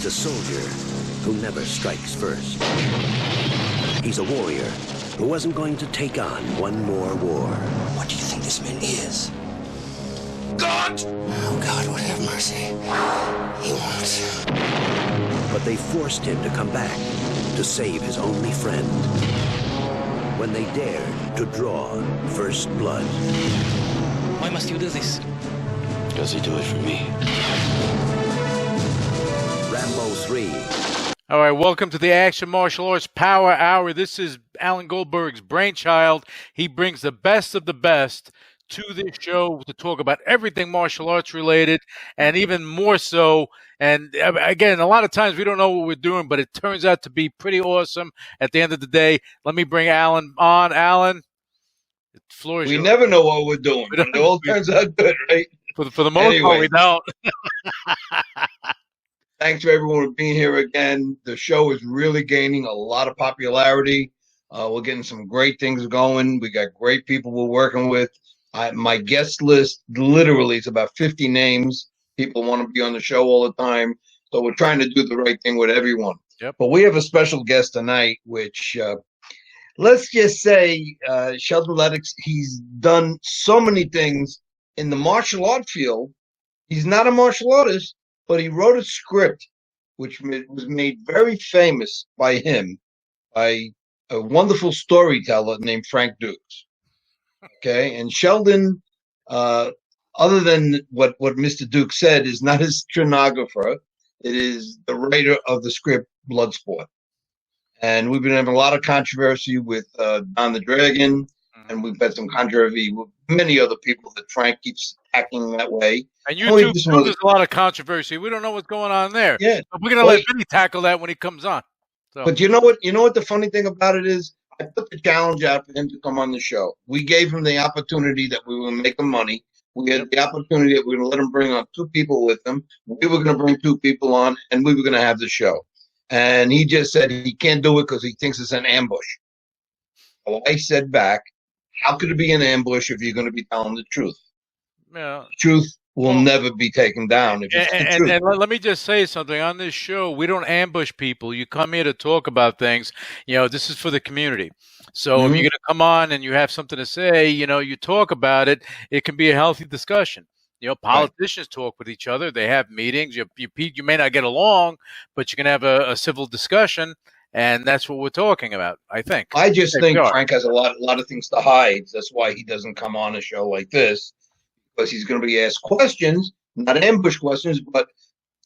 He's a soldier who never strikes first. He's a warrior who wasn't going to take on one more war. What do you think this man is? God! Oh, God, would have mercy. He won't. But they forced him to come back to save his only friend. When they dared to draw first blood. Why must you do this? Because he do it for me. Rambo 3. All right, welcome to the Action Martial Arts Power Hour. This is Alan Goldberg's brainchild. He brings the best of the best to this show to talk about everything martial arts related, and even more so. And again, a lot of times we don't know what we're doing, but it turns out to be pretty awesome at the end of the day. Let me bring Alan on. Alan, the floor is yours. We never know what we're doing, but it all turns out good, right? For the most part, we don't. Thanks for everyone for being here again. The show is really gaining a lot of popularity. We're getting some great things going. We got great people we're working with. My guest list literally is about 50 names. People want to be on the show all the time. So we're trying to do the right thing with everyone. Yep. But we have a special guest tonight, which let's just say Sheldon Lettich, he's done so many things in the martial art field. He's not a martial artist, but he wrote a script which was made very famous by him, by a wonderful storyteller named Frank Dux. Okay, and Sheldon, other than what Mr. Duke said, is not his stenographer. It is the writer of the script Bloodsport. And we've been having a lot of controversy with Don the Dragon, and we've had some controversy with many other people that Frank keeps acting that way. And you too, there's a lot of controversy. We don't know what's going on there. Yeah, but we're going to let Vinny tackle that when he comes on. So. But you know what? You know what the funny thing about it is? I put the challenge out for him to come on the show. We gave him the opportunity that we were making money. We had the opportunity that we were going to let him bring on 2 people with him. We were going to bring 2 people on, and we were going to have the show. And he just said he can't do it because he thinks it's an ambush. So I said back, how could it be an ambush if you're going to be telling the truth? Yeah. The truth will never be taken down. If it's the truth. And let me just say something. On this show, we don't ambush people. You come here to talk about things. You know, this is for the community. So if you're going to come on and you have something to say, you know, you talk about it. It can be a healthy discussion. You know, politicians talk with each other. They have meetings. You may not get along, but you can have a civil discussion. And that's what we're talking about, I think. I just think Frank has a lot of things to hide. That's why he doesn't come on a show like this, because he's going to be asked questions, not ambush questions, but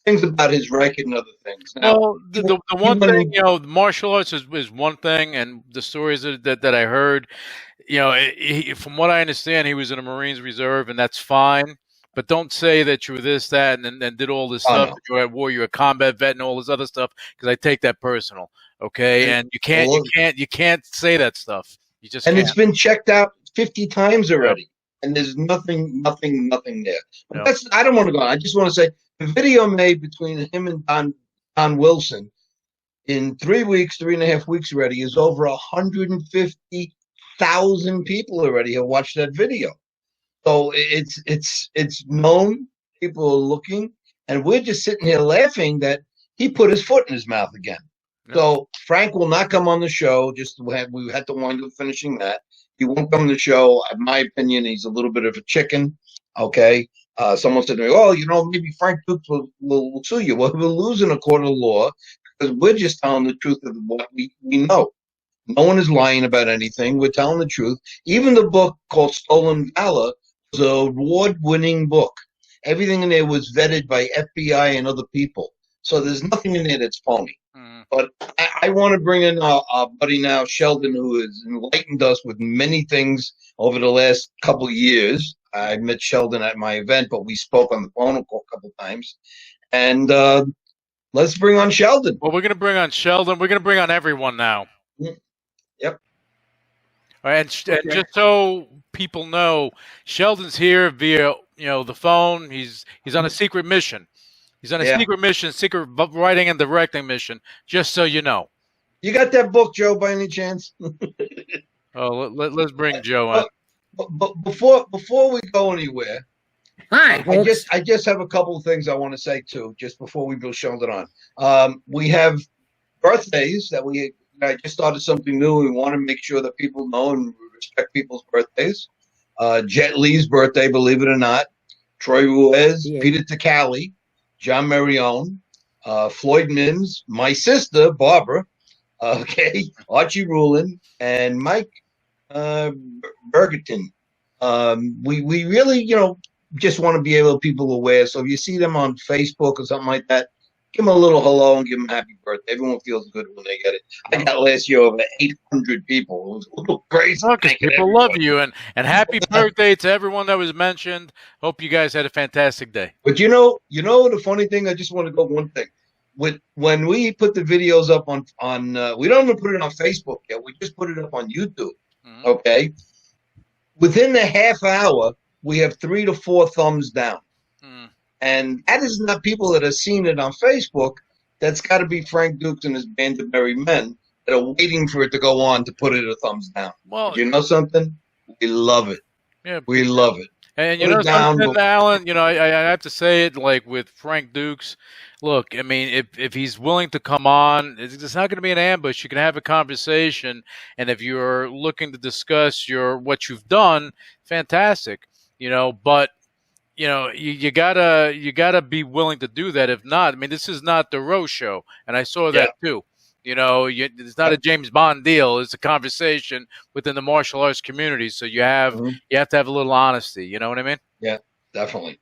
things about his record and other things. Now, well, the one thing, you know, martial arts is one thing, and the stories that I heard, you know, from what I understand, he was in a Marines Reserve, and that's fine. But don't say that you were this, that, and did all this stuff. No. That you were at war, you're a combat vet, and all this other stuff. Because I take that personal, okay? And you can't say that stuff. You just and can't. It's been checked out 50 times already, and there's nothing there. But I don't want to go on. I just want to say the video made between him and Don Wilson in 3.5 weeks already is over 150,000 people already have watched that video. So it's known. People are looking, and we're just sitting here laughing that he put his foot in his mouth again. Yeah. So Frank will not come on the show. We had to wind up finishing that. He won't come on the show. In my opinion, he's a little bit of a chicken. Okay. Someone said to me, "Oh, you know, maybe Frank Dux will sue you." Well, we'll lose in a court of law because we're just telling the truth of what we know. No one is lying about anything. We're telling the truth. Even the book called Stolen Valor was an award-winning book. Everything in there was vetted by FBI and other people. So there's nothing in there that's phony. But I want to bring in our buddy now, Sheldon, who has enlightened us with many things over the last couple of years. I met Sheldon at my event, but we spoke on the phone a couple of times. And let's bring on Sheldon. Well, we're going to bring on Sheldon. We're going to bring on everyone now. Yep. All right, and just so people know, Sheldon's here via the phone. He's on a secret mission. He's on a secret mission, secret writing and directing mission. Just so you know. You got that book, Joe, by any chance? Oh, let's bring Joe on. But before we go anywhere, Hi, folks. I just have a couple of things I want to say too, just before we go Sheldon on. We have birthdays that I just started something new. We want to make sure that people know and respect people's birthdays. Jet Li's birthday, believe it or not. Troy Ruiz, Peter Tacali, John Marione, Floyd Mims, my sister Barbara, Archie Rulin, and Mike Bergerton. We really, just want to be able to people aware. So if you see them on Facebook or something like that, give them a little hello and give them a happy birthday. Everyone feels good when they get it. I got last year over 800 people. It was a little crazy. People love you, and happy birthday to everyone that was mentioned. Hope you guys had a fantastic day. But you know the funny thing. I just want to go one thing. When we put the videos up on we don't even put it on Facebook yet. We just put it up on YouTube. Mm-hmm. Okay. Within the half hour, we have 3 to 4 thumbs down. And that is not people that have seen it on Facebook. That's got to be Frank Dux and his band of merry men that are waiting for it to go on to put it a thumbs down. Well, you know something? We love it. Yeah, we love it. And you know something, Alan? I have to say it like with Frank Dux. Look, I mean, if he's willing to come on, it's not going to be an ambush. You can have a conversation, and if you're looking to discuss what you've done, fantastic. But you gotta be willing to do that. If not, I mean, this is not the Roe show, and I saw that too. It's not a James Bond deal. It's a conversation within the martial arts community. So you have to have a little honesty. You know what I mean? Yeah, definitely.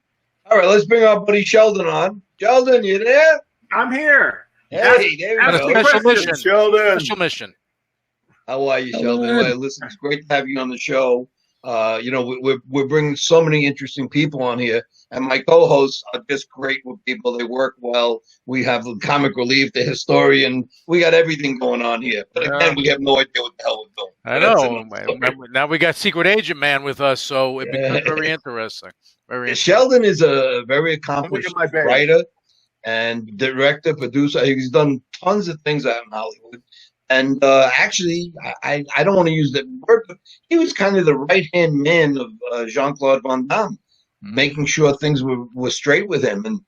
All right, let's bring our buddy Sheldon on. Sheldon, you there? I'm here. Hey, there we go. Special mission, Sheldon. Special mission. How are you, Sheldon? Well, listen, it's great to have you on the show. We're bringing so many interesting people on here, and my co-hosts are just great with people. They work well. We have the comic relief, the historian. We got everything going on here. But again, we have no idea what the hell we're doing. I know. Now we got Secret Agent Man with us, so it becomes very interesting. Sheldon is a very accomplished writer and director, producer. He's done tons of things out in Hollywood. And actually, I don't want to use that word, but he was kind of the right-hand man of Jean Claude Van Damme, making sure things were straight with him. And,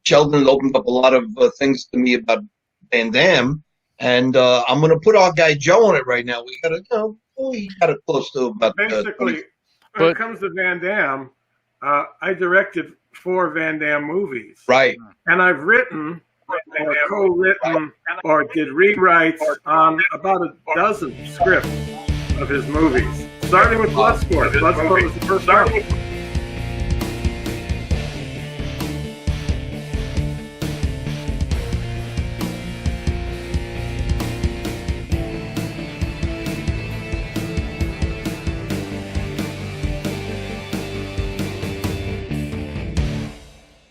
Sheldon opened up a lot of things to me about Van Damme. And I'm going to put our guy Joe on it right now. We got to, we got it close to about. Basically, when it comes to Van Damme, I directed 4 Van Damme movies. Right. And I've written or co-written or did rewrites on about a dozen scripts of his movies, starting with Bloodsport. Bloodsport was the first one.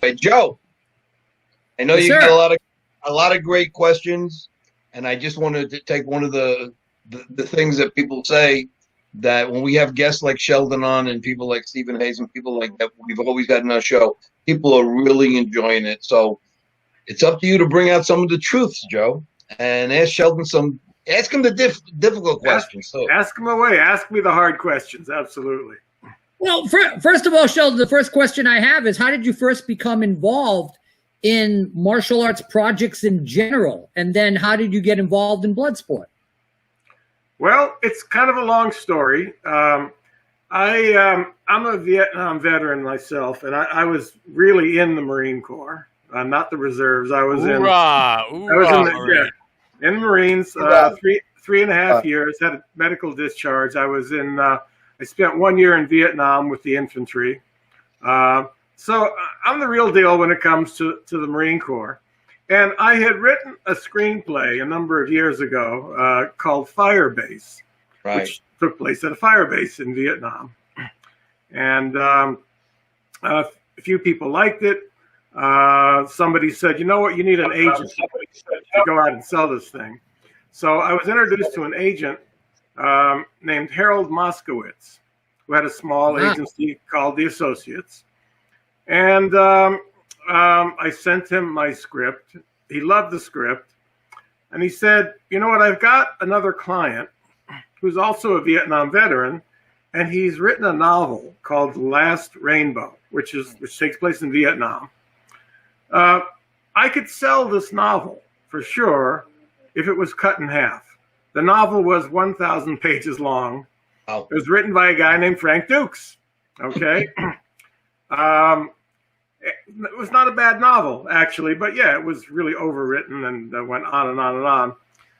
Hey, Joe. I know you got a lot of great questions, and I just wanted to take one of the things that people say, that when we have guests like Sheldon on and people like Stephen Hayes and people like that we've always had in our show, people are really enjoying it. So it's up to you to bring out some of the truths, Joe, and ask Sheldon ask him the difficult questions. Ask him away. Ask me the hard questions. Absolutely. Well, first of all, Sheldon, the first question I have is, how did you first become involved in martial arts projects in general? And then how did you get involved in Bloodsport? Well, it's kind of a long story. I'm a Vietnam veteran myself, and I was really in the Marine Corps, not the reserves. I was in the Marines, 3.5 years, had a medical discharge. I spent 1 year in Vietnam with the infantry. So I'm the real deal when it comes to the Marine Corps. And I had written a screenplay a number of years ago called Firebase, which took place at a fire base in Vietnam. And a few people liked it. Somebody said, you know what, you need an agent to go out and sell this thing. So I was introduced to an agent named Harold Moskowitz, who had a small agency called The Associates. And I sent him my script. He loved the script. And he said, you know what, I've got another client who's also a Vietnam veteran, and he's written a novel called The Last Rainbow. which takes place in Vietnam. I could sell this novel for sure if it was cut in half. The novel was 1,000 pages long. Oh. It was written by a guy named Frank Dux. Okay. It was not a bad novel, actually, but yeah, it was really overwritten and went on and on and on.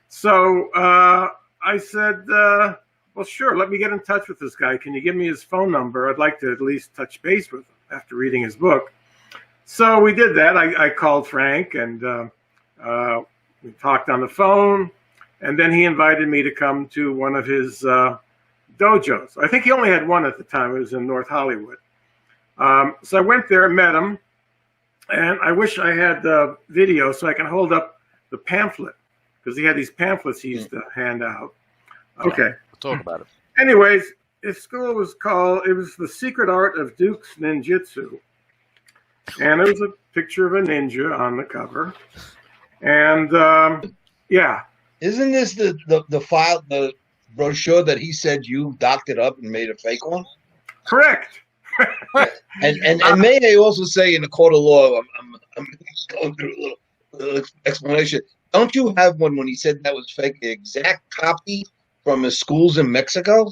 So I said, well, sure, let me get in touch with this guy. Can you give me his phone number? I'd like to at least touch base with him after reading his book. So we did that. I called Frank, and we talked on the phone, and then he invited me to come to one of his dojos. I think he only had one at the time. It was in North Hollywood. So I went there, met him, and I wish I had the video so I can hold up the pamphlet, because he had these pamphlets he used to hand out. Okay. We'll talk about it. Anyways, his school was The Secret Art of Dux Ninjutsu. And there was a picture of a ninja on the cover. And, yeah. Isn't this the brochure that he said you doctored up and made a fake one? Correct. And may I also say, in the court of law, I'm going through a little explanation. Don't you have one when he said that was fake, the exact copy from his schools in Mexico?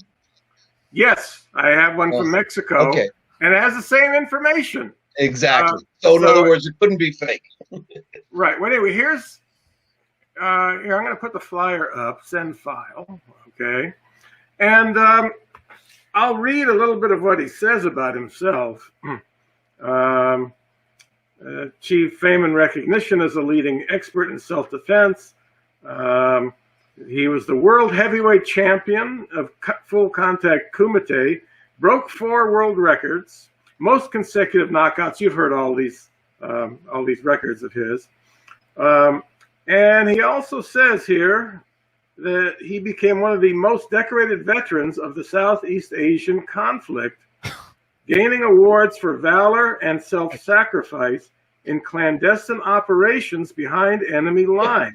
Yes, I have one from Mexico. Okay. And it has the same information. Exactly. So in other words, it couldn't be fake. Right. Well, anyway, here I'm going to put the flyer up, send file. Okay. And I'll read a little bit of what he says about himself. Achieved fame and recognition as a leading expert in self-defense. He was the world heavyweight champion of full contact Kumite, broke 4 world records, most consecutive knockouts. You've heard all these records of his. And he also says here that he became one of the most decorated veterans of the Southeast Asian conflict, gaining awards for valor and self-sacrifice in clandestine operations behind enemy lines.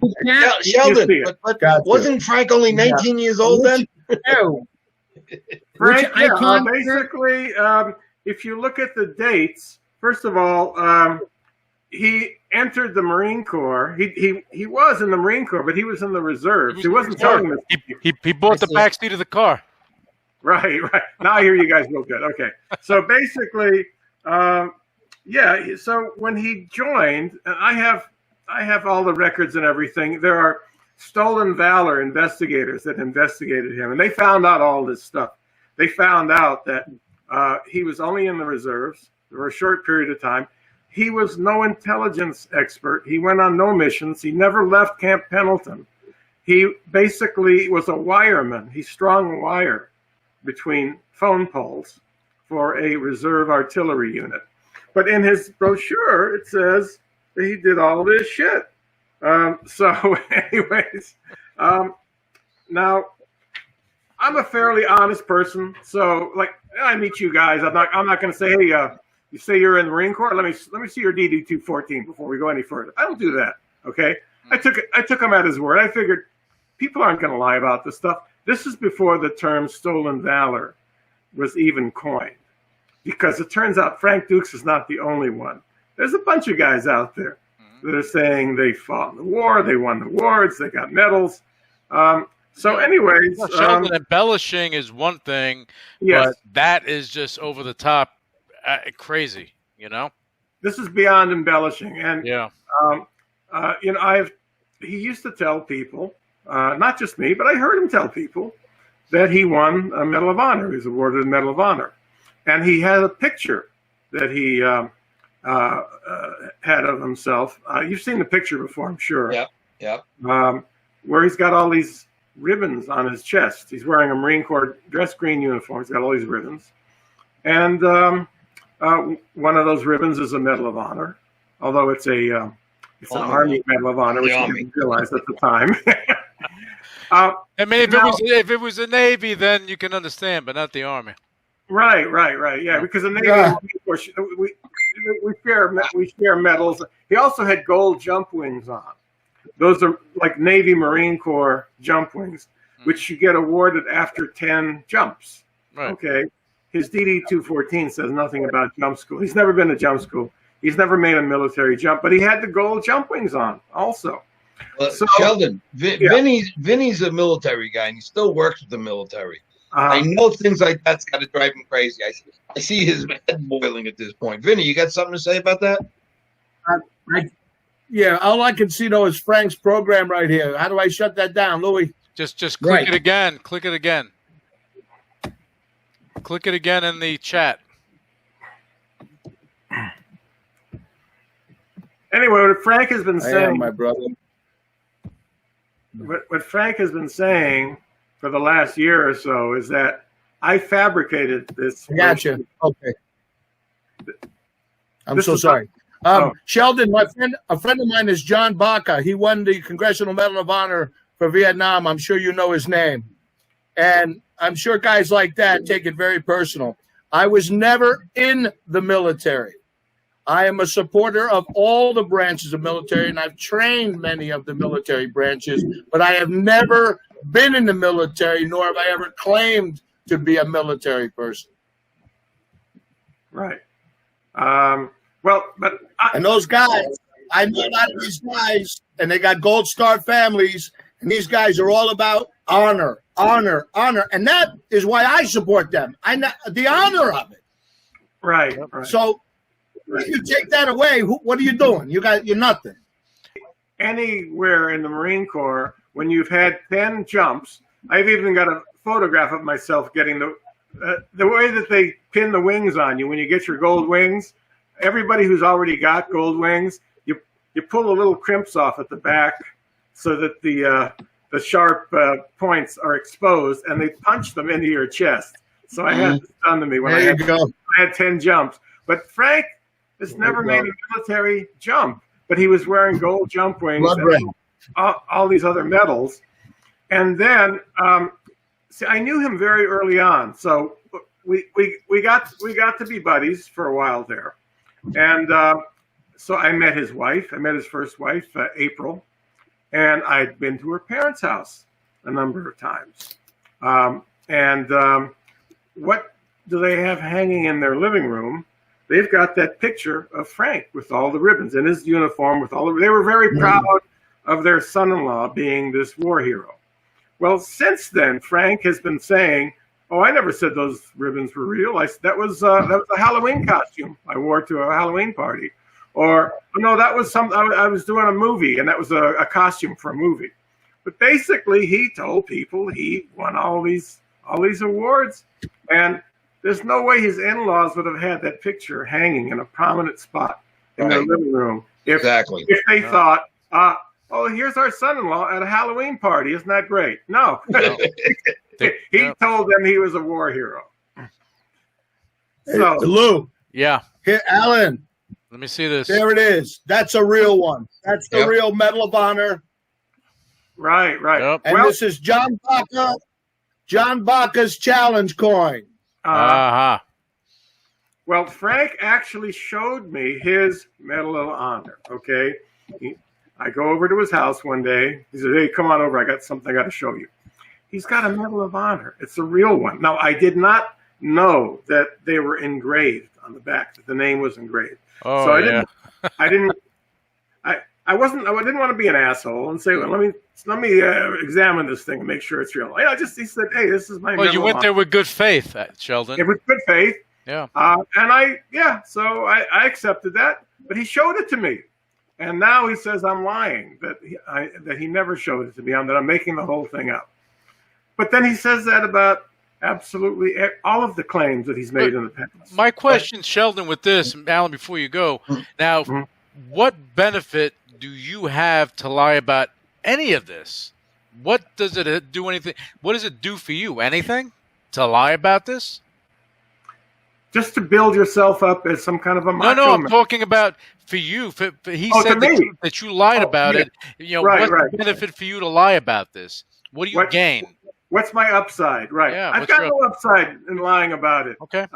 Sheldon, but wasn't Frank only 19 years old then? No. Frank, basically, if you look at the dates, first of all, he entered the Marine Corps. He was in the Marine Corps, but he was in the reserves. He wasn't telling us. He bought the back seat of the car. Right. Now I hear you guys real good. Okay. So basically, yeah. So when he joined, and I have all the records and everything. There are stolen valor investigators that investigated him, and they found out all this stuff. They found out that he was only in the reserves for a short period of time. He was no intelligence expert. He went on no missions. He never left Camp Pendleton. He basically was a wireman. He strung wire between phone poles for a reserve artillery unit. But in his brochure, it says that he did all this shit. So anyways, now I'm a fairly honest person. So like I meet you guys, I'm not going to say, hey, you say you're in the Marine Corps. Let me see your DD 214 before we go any further. I don't do that. Okay. I took him at his word. I figured people aren't going to lie about this stuff. This is before the term stolen valor was even coined, because it turns out Frank Dux is not the only one. There's a bunch of guys out there that are saying they fought in the war, they won awards, they got medals. So anyways. Sheldon, embellishing is one thing, yes, but that is just over the top crazy, you know? This is beyond embellishing. And, yeah. You know, he used to tell people, not just me, but I heard him tell people that he won a Medal of Honor. He was awarded a Medal of Honor. And he had a picture that he had of himself. You've seen the picture before, I'm sure. Yep. Where he's got all these ribbons on his chest. He's wearing a Marine Corps dress green uniform. He's got all these ribbons. And one of those ribbons is a Medal of Honor, although it's an Army Medal of Honor, which I didn't realize at the time. I mean, if it was the Navy, then you can understand, but not the Army. Right. Yeah, because the Navy, we share medals. He also had gold jump wings on. Those are like Navy Marine Corps jump wings, which you get awarded after 10 jumps. Right. Okay. his DD-214 says nothing about jump school. He's never been to jump school. He's never made a military jump, but he had the gold jump wings on also. So, Sheldon, Vinny's a military guy, and he still works with the military. I know things like that's got to drive him crazy. I see his head boiling at this point. Vinny, you got something to say about that? Yeah, all I can see, though, is Frank's program right here. How do I shut that down, Louis? Just click it again. Click it again. Click it again in the chat. Anyway, what Frank has been saying, my brother. What Frank has been saying for the last year or so is that I fabricated this. Gotcha. Okay. I'm so sorry. Oh. Sheldon, a friend of mine is John Baca. He won the Congressional Medal of Honor for Vietnam. I'm sure you know his name. And I'm sure guys like that take it very personal. I was never in the military. I am a supporter of all the branches of military, and I've trained many of the military branches, but I have never been in the military, nor have I ever claimed to be a military person. Right. And those guys, I know a lot of these guys, and they got Gold Star families, and these guys are all about honor, honor, honor, and that is why I support them. I know the honor of it. Right. So if you take that away, what are you doing? You're nothing. Anywhere in the Marine Corps, when you've had 10 jumps, I've even got a photograph of myself getting the way that they pin the wings on you when you get your gold wings. Everybody who's already got gold wings, you pull the little crimps off at the back so that the sharp points are exposed, and they punch them into your chest. So I had this done to me when I had 10 jumps. But Frank has never made a military jump, but he was wearing gold jump wings and all these other medals. And then, I knew him very early on, so we got to be buddies for a while there. And so I met his wife. I met his first wife, April, and I'd been to her parents' house a number of times. What do they have hanging in their living room? They've got that picture of Frank with all the ribbons in his uniform. They were very proud of their son-in-law being this war hero. Well, since then, Frank has been saying, "Oh, I never said those ribbons were real. That was a Halloween costume I wore to a Halloween party." Or, "No, that was I was doing a movie, and that was a costume for a movie." But basically, he told people he won all these awards, and there's no way his in-laws would have had that picture hanging in a prominent spot in their living room if they thought, "Oh, here's our son-in-law at a Halloween party. Isn't that great?" No. He told them he was a war hero. So, Lou. Yeah. Here, Alan. Let me see this. There it is. That's a real one. That's the real Medal of Honor. Right. Yep. And this is John Baca's challenge coin. Well, Frank actually showed me his Medal of Honor, okay? I go over to his house one day. He said, "Hey, come on over. I got something I got to show you." He's got a Medal of Honor. It's a real one. Now, I did not know that they were engraved on the back, that the name was engraved. Oh, so I didn't want to be an asshole and say, "Well, let me examine this thing and make sure it's real." He said, "Hey, this is my Medal of Honor." Well, you went there with good faith, Sheldon. It was good faith. Yeah. So I accepted that, but he showed it to me. And now he says I'm lying, that he never showed it to me, that I'm making the whole thing up. But then he says that about absolutely all of the claims that he's made in the past. My question, Sheldon, with this, Alan, before you go, now, what benefit do you have to lie about any of this? What does it do? Anything? What does it do for you? Anything to lie about this? Just to build yourself up as some kind of a macho No, I'm man. talking about for you. He said that you lied about it. What's the benefit for you to lie about this? What do you gain? What's my upside? Right. Yeah, I've got no upside in lying about it. Okay.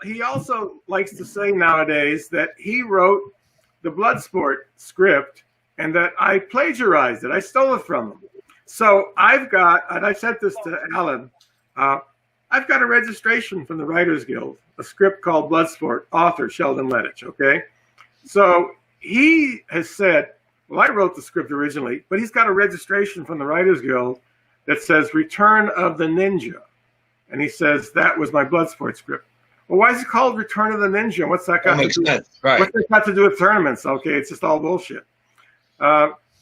He also likes to say nowadays that he wrote the Bloodsport script and that I plagiarized it. I stole it from him. So I've got, and I sent this to Alan, I've got a registration from the Writers Guild, a script called Bloodsport, author Sheldon Lettich, okay? So he has said, well, I wrote the script originally, but he's got a registration from the Writers Guild that says Return of the Ninja. And he says, that was my Bloodsport script. Well, why is it called Return of the Ninja? What's that got to do? Right. What's that got to do with tournaments? Okay, it's just all bullshit.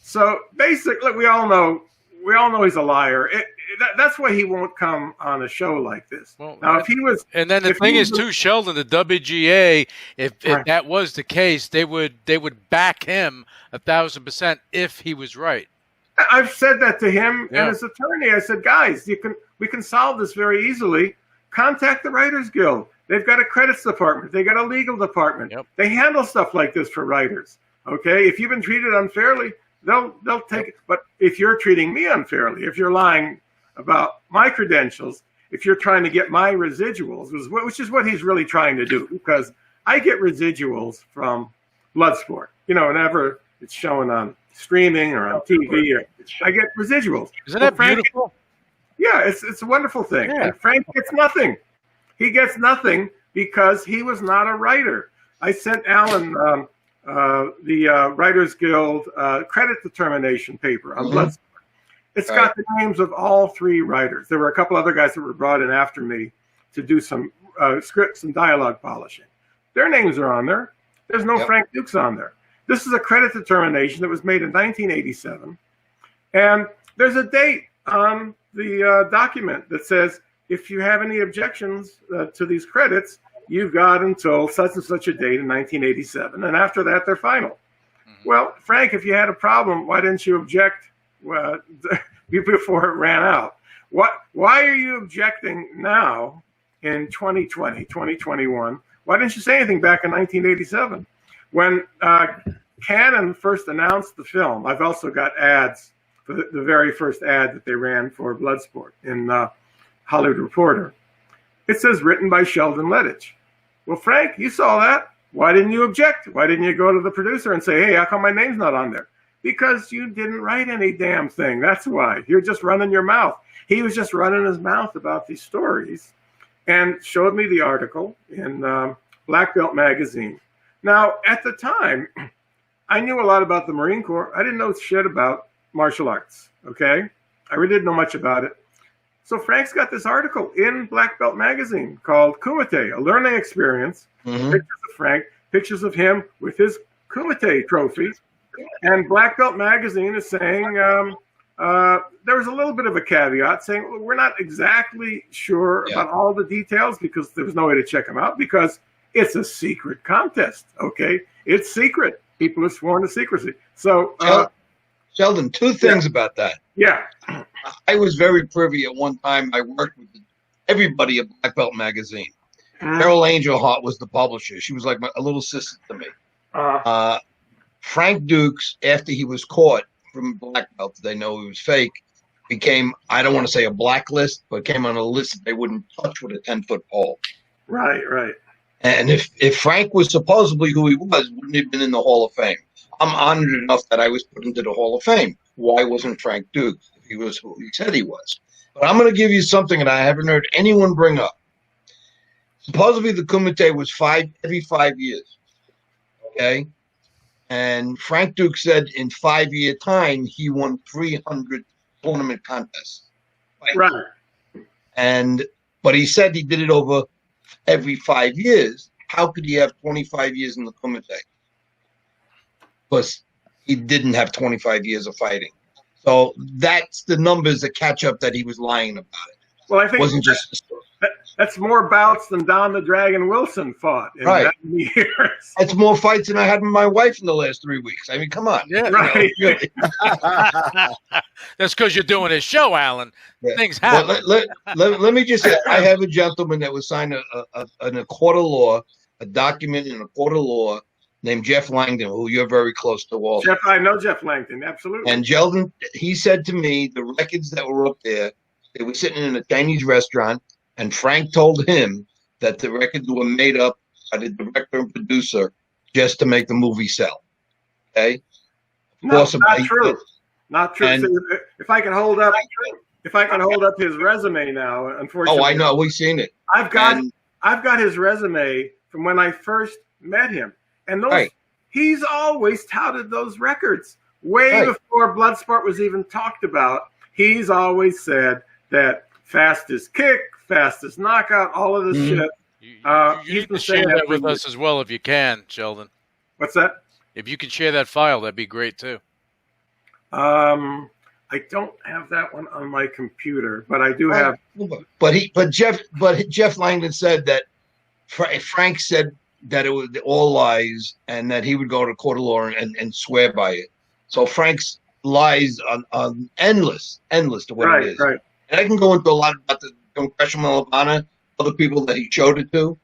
So basically, we all know he's a liar. That's why he won't come on a show like this. Well, now, if he was, and then the thing is too, Sheldon, the WGA, if that was the case, they would back him 1,000% if he was right. I've said that to him and his attorney. I said, guys, we can solve this very easily. Contact the Writers Guild. They've got a credits department. They got a legal department. Yep. They handle stuff like this for writers. Okay, if you've been treated unfairly, they'll take it. But if you're treating me unfairly, if you're lying about my credentials, if you're trying to get my residuals, which is what he's really trying to do, because I get residuals from Bloodsport. You know, whenever it's shown on streaming or on TV, I get residuals. Isn't that beautiful? Yeah, it's a wonderful thing. Yeah. And Frank gets nothing. He gets nothing because he was not a writer. I sent Alan the Writers Guild credit determination paper on Bloodsport. It's got the names of all 3 writers. There were a couple other guys that were brought in after me to do some scripts and dialogue polishing. Their names are on there. There's no Frank Dux on there. This is a credit determination that was made in 1987. And there's a date on the document that says, if you have any objections to these credits, you've got until such and such a date in 1987. And after that, they're final. Mm-hmm. Well, Frank, if you had a problem, why didn't you object before it ran out? Why are you objecting now in 2020, 2021? Why didn't you say anything back in 1987? When Canon first announced the film, I've also got ads for the very first ad that they ran for Bloodsport in Hollywood Reporter. It says written by Sheldon Lettich. Well, Frank, you saw that. Why didn't you object? Why didn't you go to the producer and say, hey, how come my name's not on there? Because you didn't write any damn thing. That's why. You're just running your mouth. He was just running his mouth about these stories and showed me the article in Black Belt magazine. Now, at the time, I knew a lot about the Marine Corps. I didn't know shit about martial arts, okay? I really didn't know much about it. So Frank's got this article in Black Belt magazine called Kumite, a learning experience. Mm-hmm. Pictures of Frank, pictures of him with his Kumite trophy. And Black Belt magazine is saying, there was a little bit of a caveat saying, well, we're not exactly sure about all the details because there was no way to check them out because it's a secret contest, okay? It's secret. People are sworn to secrecy. So, Sheldon, 2 things about that. Yeah. I was very privy at one time. I worked with everybody at Black Belt magazine. Carol Angelhart was the publisher. She was like a little sister to me. Frank Dux, after he was caught from Black Belt, they know he was fake, became, I don't want to say a blacklist, but came on a list that they wouldn't touch with a 10-foot pole. Right. And if Frank was supposedly who he was, wouldn't he have been in the Hall of Fame? I'm honored enough that I was put into the Hall of Fame. Why wasn't Frank Dux if he was who he said he was? But I'm going to give you something that I haven't heard anyone bring up. Supposedly the Kumite was every 5 years. Okay? And Frank Dux said in 5-year time, he won 300 tournament contests. Right. But he said he did it over every 5 years. How could he have 25 years in the Kumite? Because he didn't have 25 years of fighting. So that's the numbers that catch up that he was lying about it. Well, I think it wasn't just that's more bouts than Don the Dragon Wilson fought in that many years. That's more fights than I had with my wife in the last 3 weeks. I mean, come on. Yeah, right. You know, really. That's because you're doing his show, Alan. Yeah. Things happen. Well, let me just say, I have a gentleman that was signed in a court of law, a document in a court of law named Jeff Langdon, who you're very close to also. Jeff, I know Jeff Langdon, absolutely. And Sheldon, he said to me, the records that were up there, they were sitting in a Chinese restaurant, and Frank told him that the records were made up by the director and producer just to make the movie sell. Okay? No, not true. Not true. So if I can hold up if I can hold up his resume now, unfortunately. Oh, I know. We've seen it. I've got his resume from when I first met him, and those he's always touted those records way before Bloodsport was even talked about. He's always said that fastest kick, fastest knockout, all of this shit. You can share that with us as well if you can, Sheldon. What's that? If you can share that file, that'd be great too. I don't have that one on my computer, but I do have. But Jeff Langdon said that Frank said that it was all lies and that he would go to court of law and swear by it. So Frank's lies on endless to what it is. Right. And I can go into a lot about the Congressional Havana, other people that he showed it to,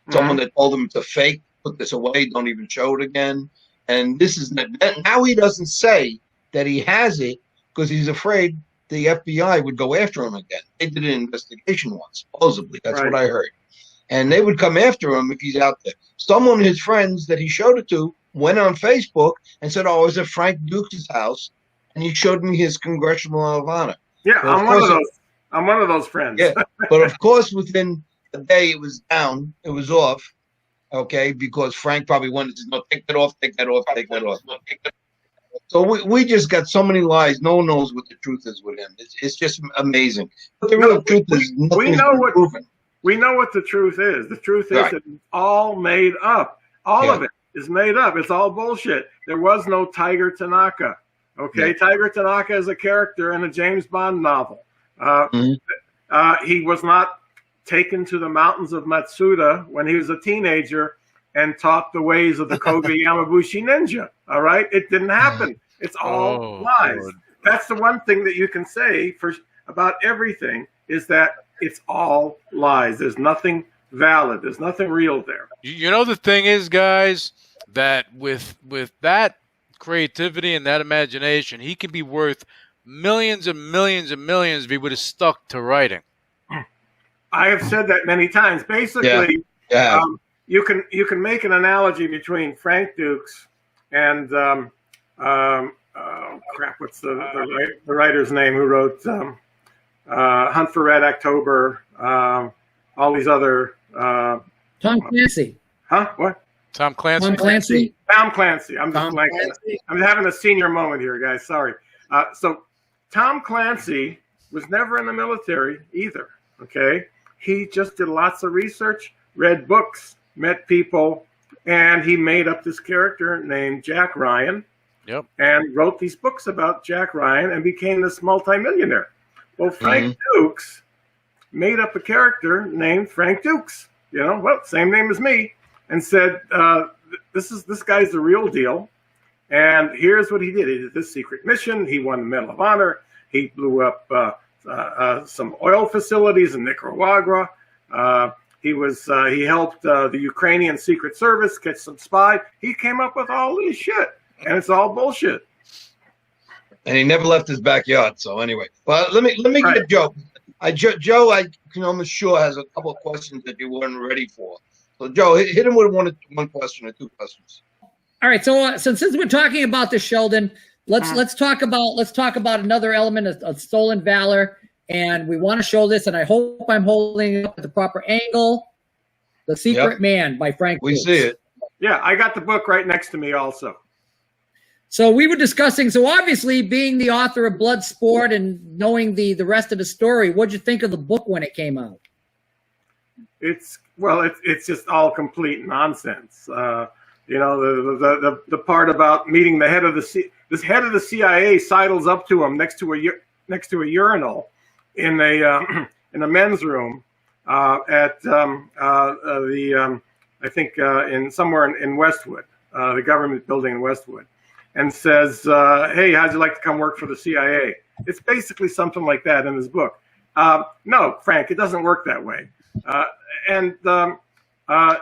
someone that told him it's a fake, put this away, don't even show it again. And this is now he doesn't say that he has it because he's afraid the FBI would go after him again. They did an investigation once, supposedly. That's what I heard. And they would come after him if he's out there. Someone, his friends that he showed it to, went on Facebook and said, "Oh, I was at Frank Dux' house, and he showed me his Congressional Havana." Yeah, I'm one of those. I'm one of those friends. Yeah, but of course, within a day, it was down. It was off. Okay, because Frank probably wanted to know, take that off, take that off, take that off. So we just got so many lies. No one knows what the truth is with him. It's just amazing. But the real truth is nothing is proven. We know what the truth is. The truth is that it's all made up. All of it is made up. It's all bullshit. There was no Tiger Tanaka. Okay, Tiger Tanaka is a character in a James Bond novel. He was not taken to the mountains of Matsuda when he was a teenager and taught the ways of the Kobe Yamabushi ninja. All right, it didn't happen. It's all lies. Lord. That's the one thing that you can say about everything is that it's all lies. There's nothing valid. There's nothing real there. You know, the thing is, guys, that with that creativity and that imagination, he can be worth millions and millions and millions if he would have stuck to writing. I have said that many times. Basically, you can make an analogy between Frank Dux and what's the writer's name who wrote Hunt for Red October, all these other Tom Clancy. Huh? What? Tom Clancy. Tom Clancy. Tom Clancy. I'm having a senior moment here, guys. Sorry. So Tom Clancy was never in the military either. Okay, he just did lots of research, read books, met people, and he made up this character named Jack Ryan. Yep. And wrote these books about Jack Ryan and became this multimillionaire. Well, Frank Dux made up a character named Frank Dux. You know, well, same name as me, and said, "This guy's the real deal." And here's what he did: he did this secret mission. He won the Medal of Honor. He blew up some oil facilities in Nicaragua. He helped the Ukrainian Secret Service catch some spy. He came up with all this shit, and it's all bullshit. And he never left his backyard. So anyway, well, let me get Joe. Joe, I can almost sure has a couple of questions that you weren't ready for. So Joe, hit him with one question or two questions. All right. So since we're talking about this, Sheldon, let's talk about another element of stolen valor, and we want to show this, and I hope I'm holding it up at the proper angle. The Secret Man by Frank. We see it. Yeah, I got the book right next to me also. So we were discussing, so obviously being the author of Bloodsport and knowing the rest of the story, what'd you think of the book when it came out? It's just all complete nonsense. You know, the part about meeting the head of the CIA sidles up to him next to a urinal in a men's room at I think in somewhere in Westwood, the government building in Westwood. And says, "Hey, how'd you like to come work for the CIA?" It's basically something like that in his book. No, Frank, it doesn't work that way. And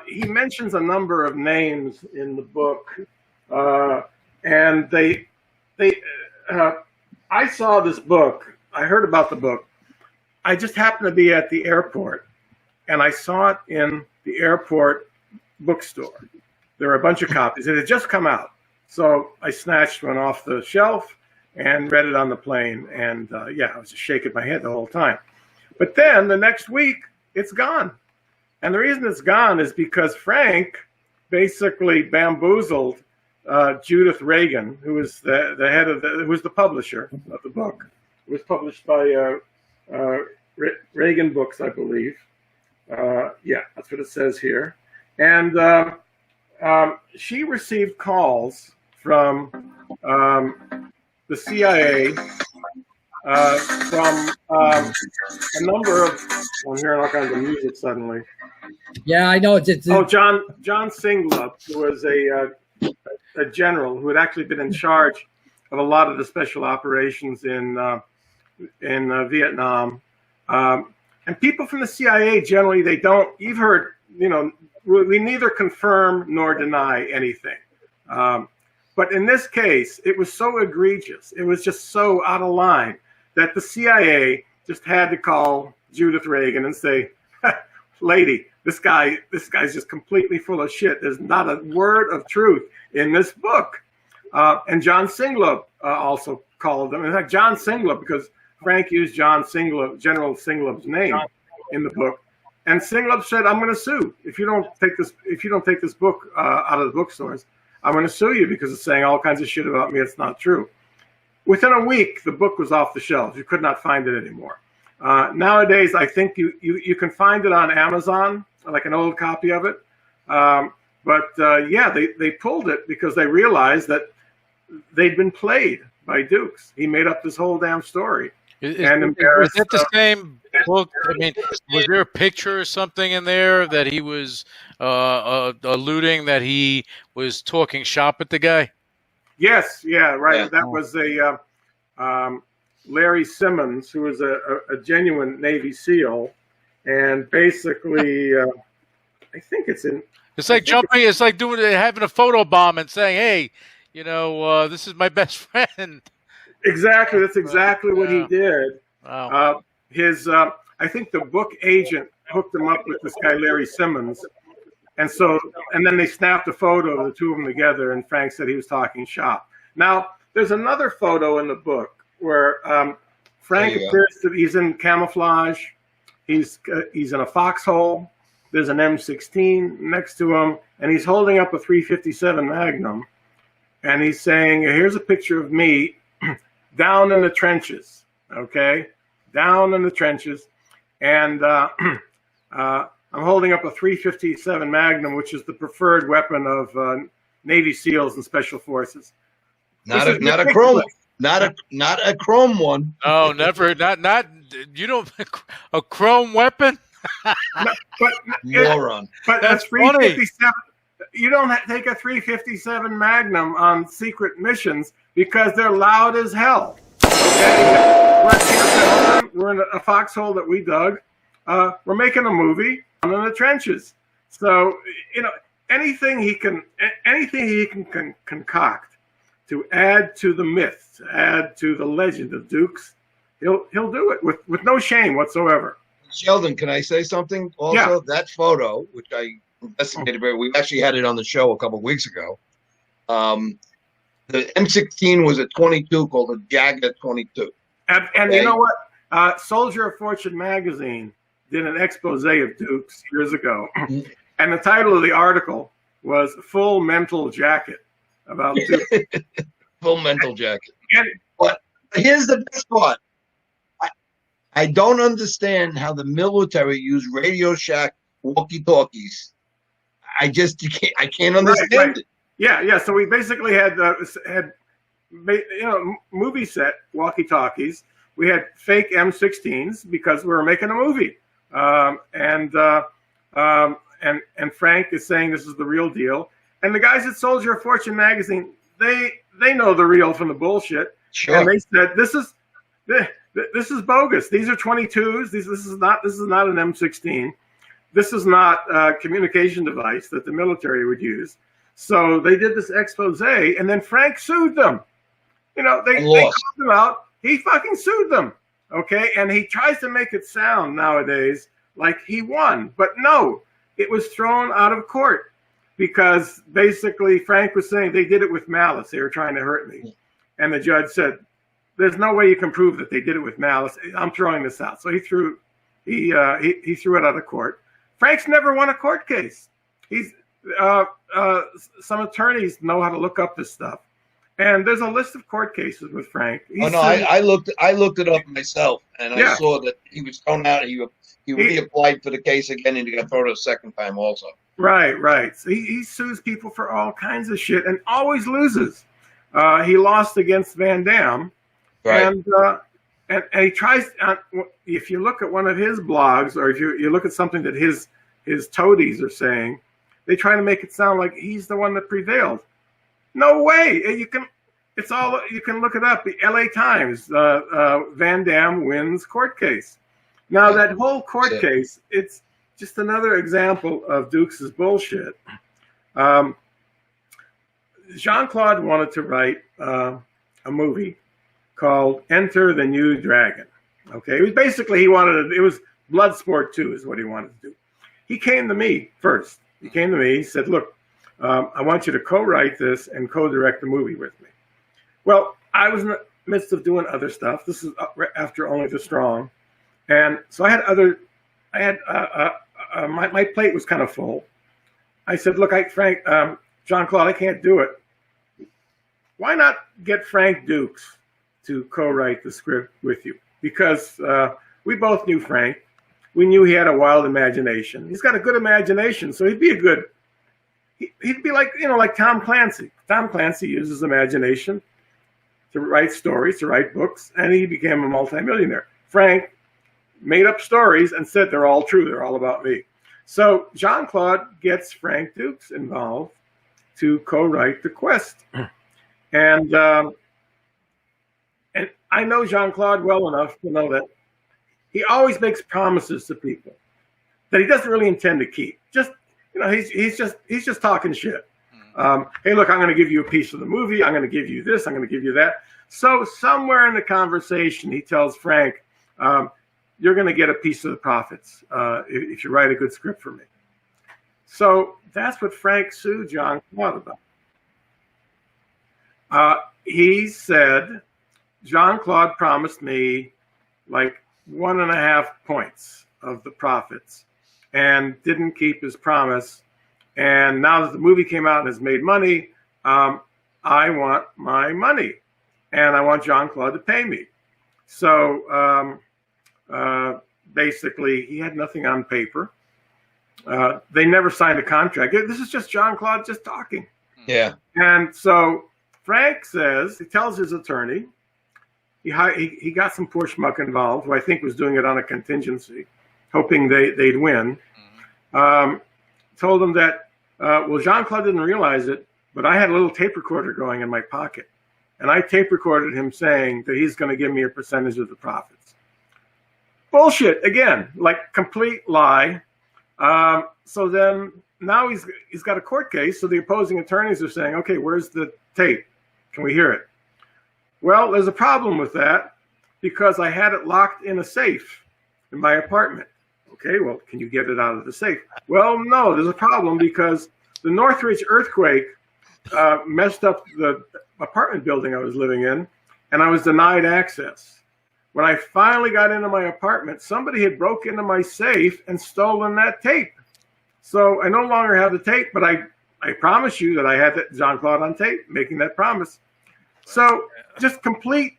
he mentions a number of names in the book, and I saw this book. I heard about the book. I just happened to be at the airport, and I saw it in the airport bookstore. There were a bunch of copies. It had just come out. So I snatched one off the shelf and read it on the plane. And yeah, I was just shaking my head the whole time. But then the next week, it's gone. And the reason it's gone is because Frank basically bamboozled Judith Reagan, who was the head of who was the publisher of the book. It was published by Reagan Books, I believe. Yeah, that's what it says here. And she received calls from the CIA, from a number of. I'm hearing all kinds of music suddenly. Yeah, I know. It's John Singlup, who was a general who had actually been in charge of a lot of the special operations in Vietnam. And people from the CIA generally, they don't. You've heard, we neither confirm nor deny anything. But in this case, it was so egregious. It was just so out of line that the CIA just had to call Judith Reagan and say, lady, this guy's just completely full of shit. There's not a word of truth in this book. And John Singlup also called them. In fact, John Singlup, because Frank used General Singlup's name in the book. And Singlup said, I'm going to sue. If you don't take this book out of the bookstores, I'm going to sue you because it's saying all kinds of shit about me. It's not true. Within a week, the book was off the shelves. You could not find it anymore. Nowadays, I think you can find it on Amazon, like an old copy of it. Yeah, they pulled it because they realized that they'd been played by Dux. He made up this whole damn story. Is that the same book? I mean, was there a picture or something in there that he was alluding that he was talking shop at the guy? Yes, yeah, right. Yeah. That was Larry Simmons, who was a genuine Navy SEAL, and basically, I think it's in. It's like jumping. It's like having a photo bomb and saying, "Hey, this is my best friend." Exactly. That's exactly what he did. Wow. I think the book agent hooked him up with this guy, Larry Simmons. And then they snapped a photo of the two of them together, and Frank said he was talking shop. Now, there's another photo in the book where Frank appears to, he's in camouflage. He's in a foxhole. There's an M16 next to him, and he's holding up a .357 Magnum. And he's saying, here's a picture of me down in the trenches, okay? Down in the trenches. And I'm holding up a .357 Magnum, which is the preferred weapon of Navy SEALs and Special Forces. Not a chrome one. Oh, never. Not. You don't. A chrome weapon. Moron. But that's .357. You don't take a .357 Magnum on secret missions because they're loud as hell. Okay? We're in a foxhole that we dug. We're making a movie in the trenches. So, anything he can concoct to add to the myth, to add to the legend of Dux, he'll do it with no shame whatsoever. Sheldon, can I say something? Also, yeah. That photo, which I investigated, we actually had it on the show a couple of weeks ago. The M16 was a .22 called a Jagger .22. And you know what? Soldier of Fortune magazine did an expose of Dux years ago. And the title of the article was Full Mental Jacket about Dux. Full Mental Jacket. But here's the best part. I don't understand how the military used Radio Shack walkie-talkies. I can't understand it. Yeah. So we basically had movie set walkie-talkies. We had fake M16s because we were making a movie. And Frank is saying this is the real deal. And the guys at Soldier of Fortune magazine, they know the real from the bullshit. Sure. And they said this is bogus. These are 22s. This is not an M16. This is not a communication device that the military would use. So they did this expose, and then Frank sued them. They called him out. He fucking sued them. Okay, and he tries to make it sound nowadays like he won, but no, it was thrown out of court because basically Frank was saying they did it with malice. They were trying to hurt me, and the judge said, there's no way you can prove that they did it with malice. I'm throwing this out. So he threw it out of court. Frank's never won a court case. He's some attorneys know how to look up this stuff, and there's a list of court cases with Frank. I looked it up myself, and I saw that he was thrown out. He reapplied for the case again, and he got thrown out a second time also. Right. So he sues people for all kinds of shit and always loses. He lost against Van Damme, right. And he tries. If you look at one of his blogs, or if you look at something that his toadies are saying, they try to make it sound like he's the one that prevailed. No way. You can look it up. The LA Times, Van Damme wins court case. Now that whole court case, it's just another example of Dukes' bullshit. Jean Claude wanted to write a movie called Enter the New Dragon. Okay, it was basically it was Bloodsport 2 is what he wanted to do. He came to me first. He came to me. He said, "Look, I want you to co-write this and co-direct the movie with me." Well, I was in the midst of doing other stuff. This is after Only the Strong, and so my plate was kind of full. I said, "Look, Frank, Jean Claude, I can't do it. Why not get Frank Dux to co-write the script with you?" Because we both knew Frank. We knew he had a wild imagination. He's got a good imagination, so he'd be like Tom Clancy. Tom Clancy uses imagination to write stories, to write books, and he became a multimillionaire. Frank made up stories and said they're all true. They're all about me. So Jean Claude gets Frank Dux involved to co-write The Quest. And I know Jean Claude well enough to know that he always makes promises to people that he doesn't really intend to keep. He's just talking shit. Hey, look, I'm going to give you a piece of the movie. I'm going to give you this. I'm going to give you that. So somewhere in the conversation, he tells Frank, "You're going to get a piece of the profits if you write a good script for me." So that's what Frank sued Jean Claude about. He said, "Jean Claude promised me like 1.5 points of the profits and didn't keep his promise. And now that the movie came out and has made money, I want my money, and I want Jean Claude to pay me." So basically, he had nothing on paper. They never signed a contract. This is just Jean Claude just talking. Yeah. And so Frank says, he tells his attorney, he got some poor schmuck involved, who I think was doing it on a contingency, hoping they'd win. Told him that, well, Jean Claude didn't realize it, but I had a little tape recorder going in my pocket. And I tape recorded him saying that he's going to give me a percentage of the profits. Bullshit, again, like complete lie. So then now he's got a court case. So the opposing attorneys are saying, "Okay, where's the tape? Can we hear it?" Well, there's a problem with that because I had it locked in a safe in my apartment. Okay, well, can you get it out of the safe? Well, no, there's a problem because the Northridge earthquake messed up the apartment building I was living in, and I was denied access. When I finally got into my apartment, somebody had broke into my safe and stolen that tape. So I no longer have the tape, but I promise you that I had that Jean Claude on tape making that promise. So just complete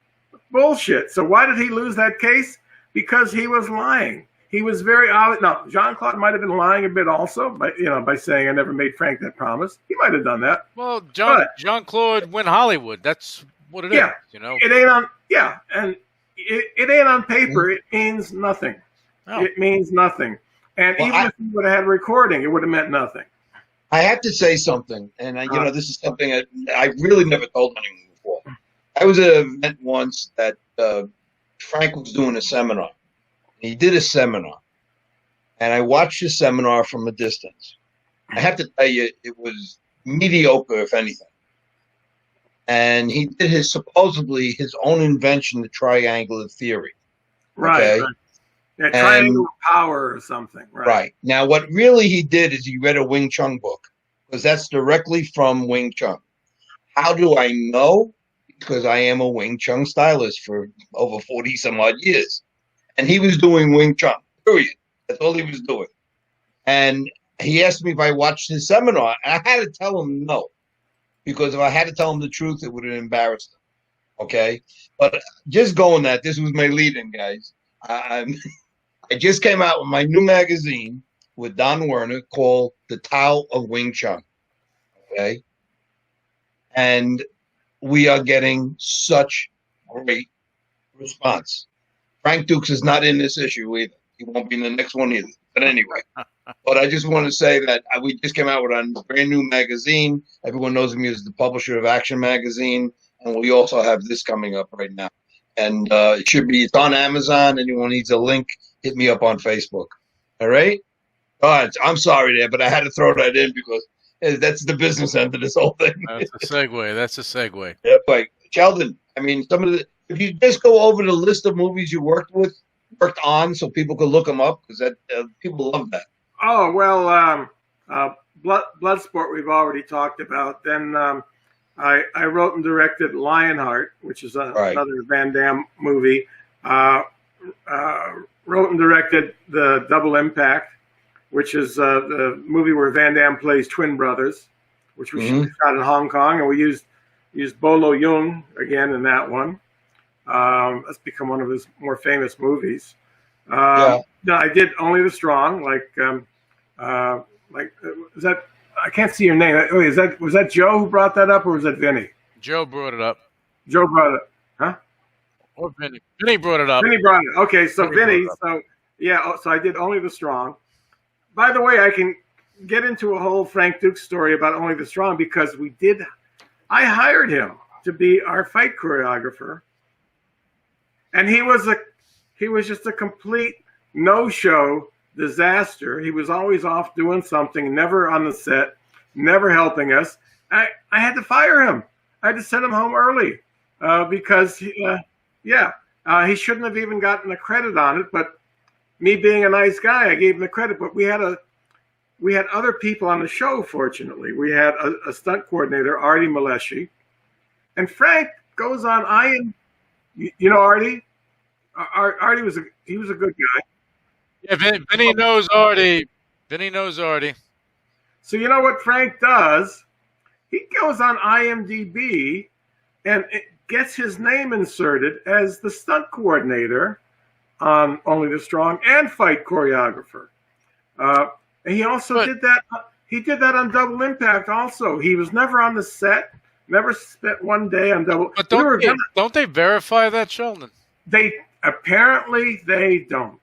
bullshit. So why did he lose that case? Because he was lying. He was very obvious. Now, Jean Claude might have been lying a bit also, by saying I never made Frank that promise. He might have done that. Well, Jean Claude went Hollywood. That's what it is. It ain't on. Yeah, and it ain't on paper. It means nothing. Oh. It means nothing. And even if he would have had a recording, it would have meant nothing. I have to say something, and this is something I really never told anyone before. I was at an event once that Frank was doing a seminar. He did a seminar, and I watched the seminar from a distance. I have to tell you, it was mediocre, if anything. And he did supposedly his own invention, the triangular theory. Right. Right. Yeah, triangle power or something. Right. Now, what really he did is he read a Wing Chun book, because that's directly from Wing Chun. How do I know? because I am a Wing Chun stylist for over 40 some odd years. And he was doing Wing Chun, period. That's all he was doing. And he asked me if I watched his seminar, and I had to tell him no, because if I had to tell him the truth, it would have embarrassed him. Okay? But just going that, this was my lead-in, guys. I just came out with my new magazine with Don Werner called The Tao of Wing Chun. Okay? And we are getting such great response. Frank Dux is not in this issue either. He won't be in the next one either. But anyway, but I just want to say that we just came out with a brand new magazine. Everyone knows me as the publisher of Action Magazine. And we also have this coming up right now. And it's on Amazon. Anyone needs a link, hit me up on Facebook. All right? I'm sorry there, but I had to throw that in because that's the business end of this whole thing. That's a segue. That's a segue. Yeah, like Sheldon, I mean, if you just go over the list of movies you worked on, so people could look them up, because people love that. Oh, well, Bloodsport we've already talked about. Then I wrote and directed Lionheart, which is another Van Damme movie. Wrote and directed the Double Impact, which is the movie where Van Damme plays twin brothers, which we shot in Hong Kong, and we used Bolo Yeung again in that one. That's become one of his more famous movies. No, I did Only the Strong, is that? I can't see your name. Was that Joe who brought that up, or was that Vinny? Joe brought it up. Joe brought it, huh? Or Vinny. Vinny brought it up. Vinny brought it. Okay, so Vinny. So I did Only the Strong. By the way, I can get into a whole Frank Dux story about Only the Strong, because I hired him to be our fight choreographer, and he was just a complete no-show disaster. He was always off doing something, never on the set, never helping us. I had to fire him. I had to send him home early because he shouldn't have even gotten the credit on it. But me being a nice guy, I gave him the credit. But we had other people on the show. Fortunately, we had a stunt coordinator, Artie Maleshi, and Frank goes on. You know Artie. Artie was a good guy. Yeah, Vinny knows Artie. Vinny knows Artie. So you know what Frank does? He goes on IMDb and gets his name inserted as the stunt coordinator on Only the Strong and fight choreographer. And he also did that. He did that on Double Impact also. He was never on the set, never spent one day on Double. But don't they verify that, Sheldon? Apparently they don't.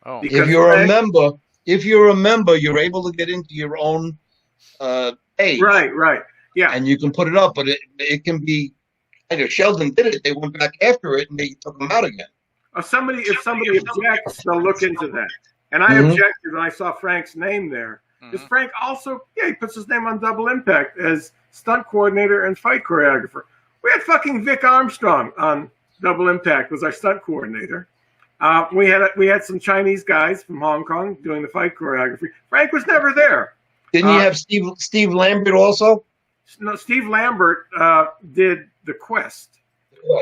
Oh. If you're a member, you're able to get into your own page. Right. Yeah. And you can put it up, but it can be. If Sheldon did it, they went back after it and they took them out again. If somebody objects, they'll look into that. And I objected when I saw Frank's name there. Because Frank also, he puts his name on Double Impact as stunt coordinator and fight choreographer. We had fucking Vic Armstrong on Double Impact was our stunt coordinator. We had some Chinese guys from Hong Kong doing the fight choreography. Frank was never there. Didn't you have Steve Lambert also? No, Steve Lambert did The Quest.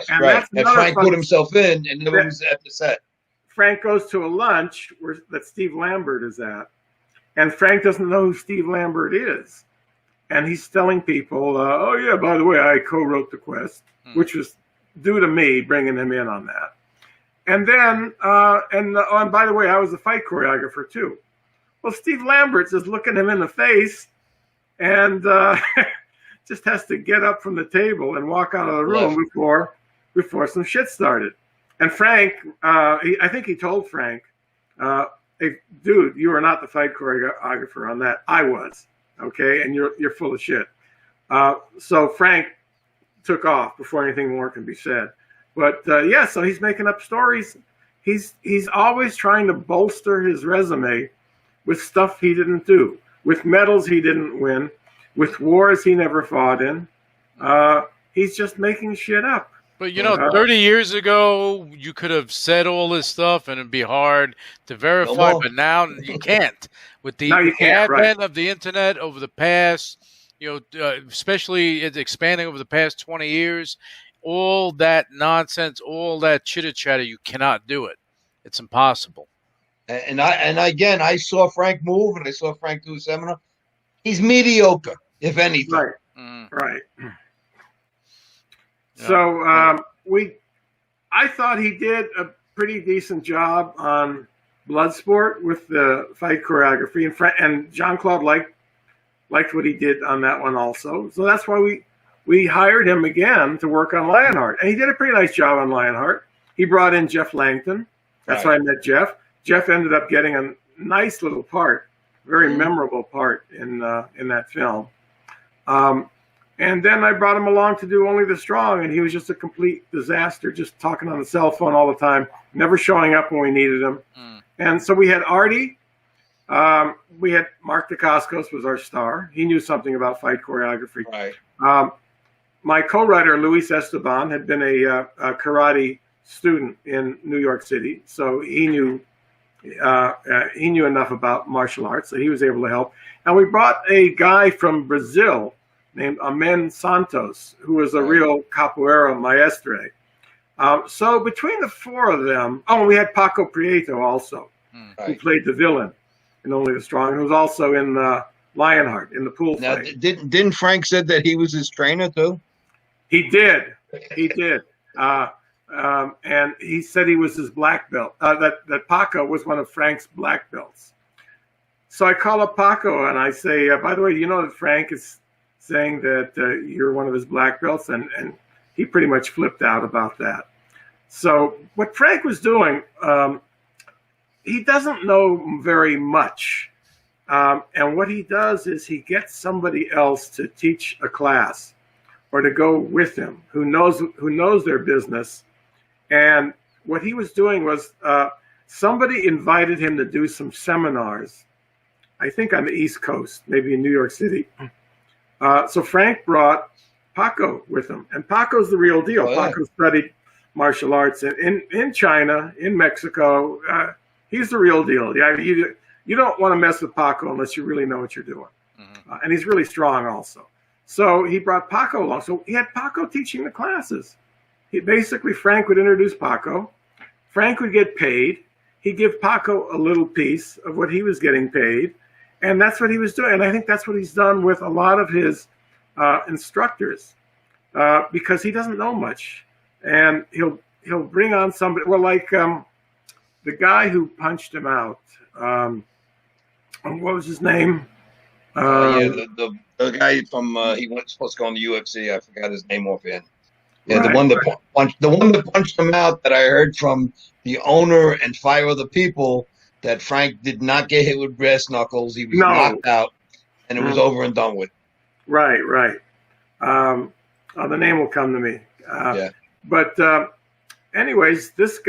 And Frank put himself in, and no one was at the set. Frank goes to a lunch that Steve Lambert is at, and Frank doesn't know who Steve Lambert is. And he's telling people, oh, yeah, by the way, I co-wrote The Quest, which was due to me bringing him in on that. And then, and by the way, I was a fight choreographer too. Well, Steve Lambert's just looking him in the face and just has to get up from the table and walk out of the room before some shit started. And Frank, I think he told Frank, hey, dude, you are not the fight choreographer on that. I was, okay? And you're full of shit. So Frank took off before anything more can be said. But so he's making up stories. He's always trying to bolster his resume with stuff he didn't do, with medals he didn't win, with wars he never fought in. He's just making shit up. But 30 years ago, you could have said all this stuff, and it'd be hard to verify. But now you can't. With the advent of the internet over the past, especially it's expanding over the past 20 years. all that nonsense, all that chitter-chatter, you cannot do it. It's impossible. And again, I saw Frank move, and I saw Frank do a seminar. He's mediocre, if anything. Right. Mm. Right. Yeah. So I thought he did a pretty decent job on Bloodsport with the fight choreography, and Jean Claude liked what he did on that one also. So that's why we hired him again to work on Lionheart, and he did a pretty nice job on Lionheart. He brought in Jeff Langton. That's why I met Jeff. Jeff ended up getting a nice little part, very memorable part in that film. And then I brought him along to do Only the Strong, and he was just a complete disaster, just talking on the cell phone all the time, never showing up when we needed him. And so we had Artie. We had Mark Dacascos was our star. He knew something about fight choreography. Right. My co-writer, Luis Esteban, had been a karate student in New York City, so he knew enough about martial arts, so he was able to help. And we brought a guy from Brazil named Amen Santos, who was a real capoeira maestre. So between the four of them, we had Paco Prieto also, who played the villain in Only the Strong, who was also in Lionheart in the pool fight. Didn't Frank said that he was his trainer too? He did. He did. And he said he was his black belt, that Paco was one of Frank's black belts. So I call up Paco and I say, by the way, do you know that Frank is saying that you're one of his black belts? And he pretty much flipped out about that. So what Frank was doing, he doesn't know very much. And what he does is he gets somebody else to teach a class or to go with him who knows their business. And what he was doing was somebody invited him to do some seminars, I think on the East Coast, maybe in New York City. So Frank brought Paco with him. And Paco's the real deal. Paco studied martial arts in China, in Mexico. He's the real deal. You don't want to mess with Paco unless you really know what you're doing. And he's really strong also. So he brought Paco along. So he had Paco teaching the classes. Frank would introduce Paco. Frank would get paid. He'd give Paco a little piece of what he was getting paid. And that's what he was doing. And I think that's what he's done with a lot of his instructors because he doesn't know much. And he'll bring on somebody. Well, like the guy who punched him out. What was his name? The guy from he was supposed to go on the UFC. I forgot his name offhand. Yeah, right, the one that punched him out that I heard from the owner and 5 other people that Frank did not get hit with brass knuckles. He was knocked out, and it was over and done with. Right. The name will come to me. But anyways, this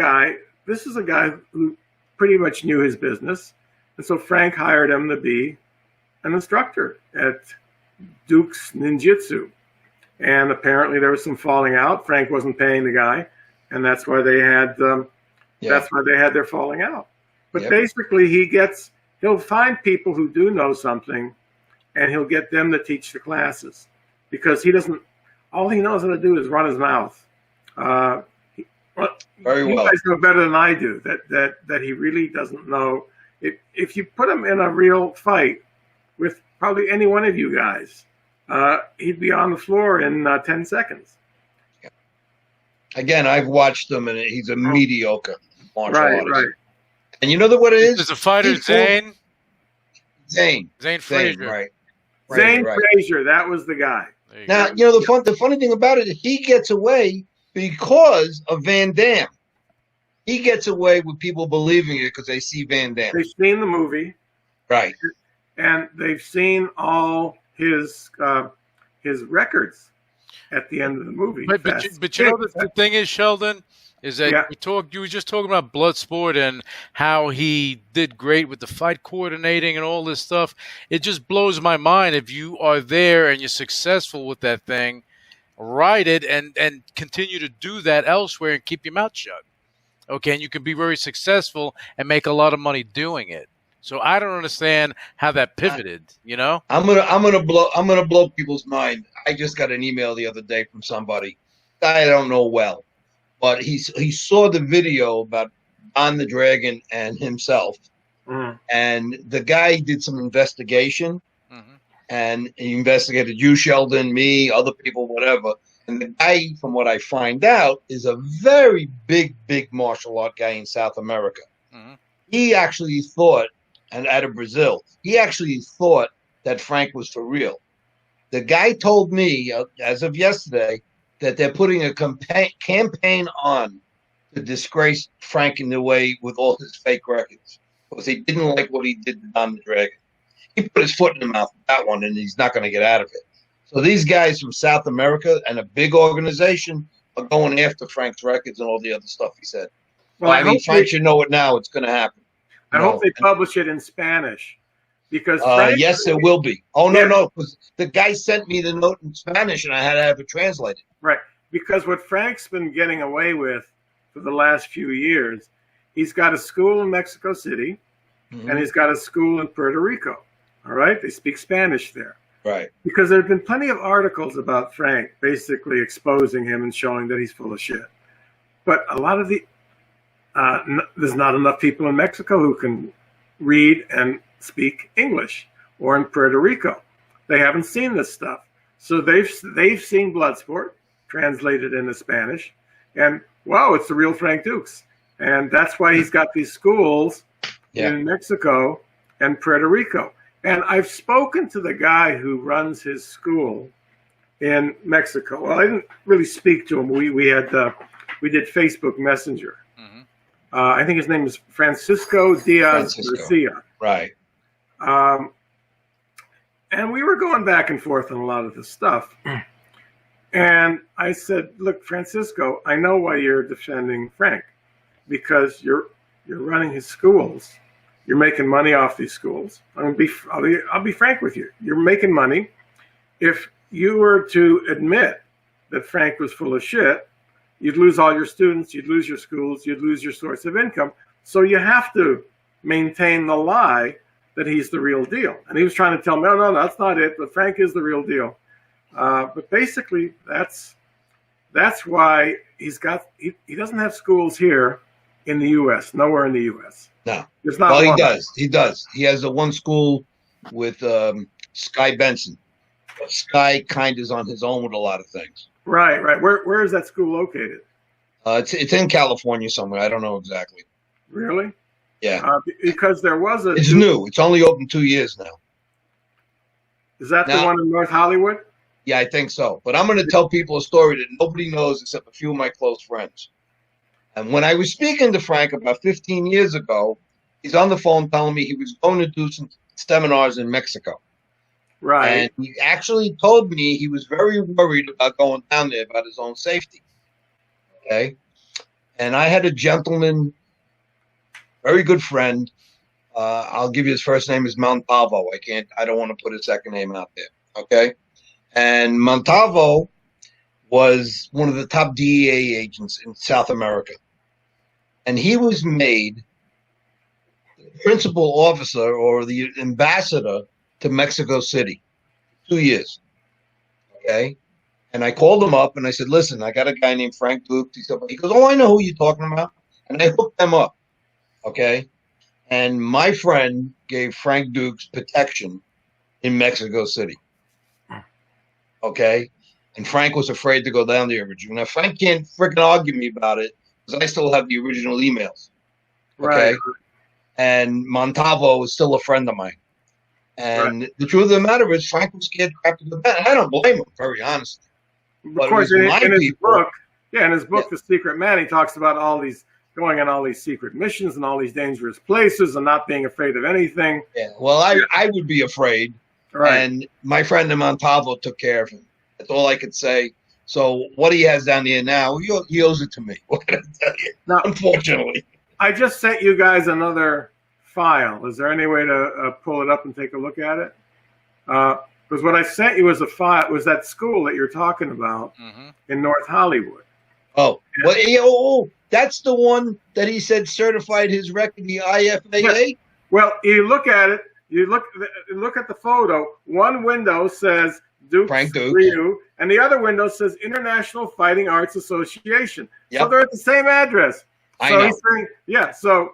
is a guy who pretty much knew his business. And so Frank hired him to be an instructor at Duke's Ninjutsu. And apparently there was some falling out. Frank wasn't paying the guy, and that's why they had their falling out. But basically he'll find people who do know something, and he'll get them to teach the classes because all he knows how to do is run his mouth. Very well. You guys know better than I do that he really doesn't know. If you put him in a real fight with probably any one of you guys, he'd be on the floor in 10 seconds. Again, I've watched him, and he's a mediocre martial artist. Right. And you know what it is? There's a fighter, Zane Frazier. Right. Zane Frazier, that was the guy. Now, the funny thing about it is he gets away because of Van Damme. He gets away with people believing it because they see Van Damme. They've seen the movie. Right. And they've seen all his records at the end of the movie. But you know the thing is, Sheldon, is that you were just talking about Bloodsport and how he did great with the fight coordinating and all this stuff. It just blows my mind if you are there and you're successful with that thing, write it and continue to do that elsewhere and keep your mouth shut. Okay, and you can be very successful and make a lot of money doing it. So I don't understand how that pivoted, I'm gonna blow people's mind. I just got an email the other day from somebody. guy I don't know well, but he saw the video about Don the Dragon and himself, and the guy did some investigation, and he investigated you, Sheldon, me, other people, whatever. And the guy, from what I find out, is a very big martial art guy in South America. He actually thought, and out of Brazil, he actually thought that Frank was for real. The guy told me, as of yesterday, that they're putting a campaign on to disgrace Frank in the way with all his fake records, because he didn't like what he did to Don the Dragon. He put his foot in the mouth with that one, and he's not going to get out of it. So these guys from South America and a big organization are going after Frank's records and all the other stuff he said. Well, I mean, Frank should know it now. It's going to happen. I hope they publish it in Spanish, because yes, it will be. Oh no, because the guy sent me the note in Spanish, and I had to have it translated. Right, because what Frank's been getting away with for the last few years, he's got a school in Mexico City, and he's got a school in Puerto Rico. All right, they speak Spanish there. Right. Because there have been plenty of articles about Frank basically exposing him and showing that he's full of shit. But a lot of there's not enough people in Mexico who can read and speak English, or in Puerto Rico. They haven't seen this stuff. So they've seen Bloodsport translated into Spanish, and wow, it's the real Frank Dux. And that's why he's got these schools in Mexico and Puerto Rico. And I've spoken to the guy who runs his school in Mexico. Well, I didn't really speak to him. We did Facebook Messenger. I think his name is Francisco Diaz Garcia. Right. And we were going back and forth on a lot of this stuff. And I said, "Look, Francisco, I know why you're defending Frank, because you're running his schools. You're making money off these schools. I'll be frank with you. You're making money. If you were to admit that Frank was full of shit, you'd lose all your students, you'd lose your schools, you'd lose your source of income. So you have to maintain the lie that he's the real deal." And he was trying to tell me, no, that's not it, but Frank is the real deal. But basically, that's why he doesn't have schools here in the U.S., nowhere in the U.S. No. There's not well, one. He does. He has the one school with Sky Benson. But Sky kind of is on his own with a lot of things. Right. Where is that school located? It's in California somewhere. I don't know exactly. Really? Yeah. Because there was It's new. It's only open 2 years now. Is that the one in North Hollywood? Yeah, I think so. But I'm going to tell people a story that nobody knows except a few of my close friends. And when I was speaking to Frank about 15 years ago, he's on the phone telling me he was going to do some seminars in Mexico. Right. And he actually told me he was very worried about going down there about his own safety. Okay. And I had a gentleman, very good friend. I'll give you his first name is Montalvo. I don't want to put his second name out there. Okay. And Montalvo was one of the top DEA agents in South America. And he was made the principal officer or the ambassador to Mexico City. 2 years. Okay. And I called him up and I said, "Listen, I got a guy named Frank Dux." He goes, "Oh, I know who you're talking about." And I hooked them up. Okay. And my friend gave Frank Dux protection in Mexico City. Okay. And Frank was afraid to go down there originally. Now, Frank can't freaking argue me about it because I still have the original emails. Okay. Right. And Montalvo is still a friend of mine. And the truth of the matter is, Frank was scared crap to go down. And I don't blame him, very honestly. Of course, in his book, The Secret Man, he talks about going on all these secret missions and all these dangerous places and not being afraid of anything. Yeah. Well, I would be afraid. Right. And my friend in Montalvo took care of him. That's all I could say. So what he has down there now, he owes it to me. What can I tell you? Now, unfortunately. I just sent you guys another file. Is there any way to pull it up and take a look at it? Because what I sent you was a file. Was that school that you're talking about in North Hollywood? Oh, well, that's the one that he said certified his record, the IFAA. Yes. Well, you look at it. You look at the photo. One window says Dux, Frank Dux. Ryu, and the other window says International Fighting Arts Association. Yep. So they're at the same address. I So know. he's saying, yeah, so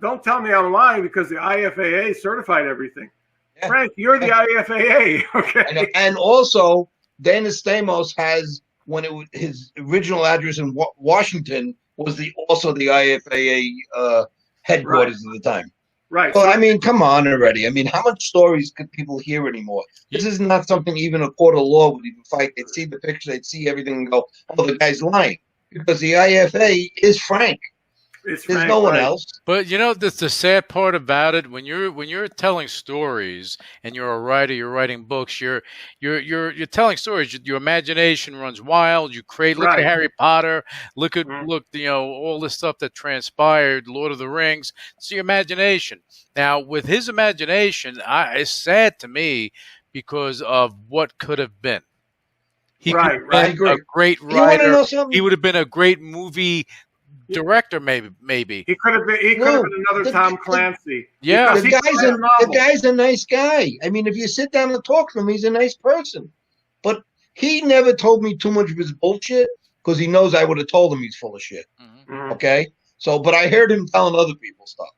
don't tell me I'm lying because the IFAA certified everything. Yeah. Frank, you're the IFAA, okay? I know. And also, Dana Stamos has, when it was his original address in Washington, was also the IFAA headquarters at the time. Right. Well, I mean, come on already. I mean, how much stories could people hear anymore? This is not something even a court of law would even fight. They'd see the picture, they'd see everything and go, oh, the guy's lying. Because the IFA is Frank. It's There's Frank, no one right. else. But you know, that's the sad part about it. When you're telling stories and you're a writer, you're writing books, you're telling stories. Your imagination runs wild. You create. Look Right. at Harry Potter. Look, you know, all this stuff that transpired. Lord of the Rings. It's your imagination. Now, with his imagination, it's sad to me because of what could have been. He could have I been agree. a great You want to writer. know something? He would have been a great movie director, maybe. He could have been. He could have been another Tom Clancy. Yeah. Because The he could write a novel. guy's a nice guy. I mean, if you sit down and talk to him, he's a nice person. But he never told me too much of his bullshit because he knows I would have told him he's full of shit. Mhm. Okay? So, but I heard him telling other people stuff.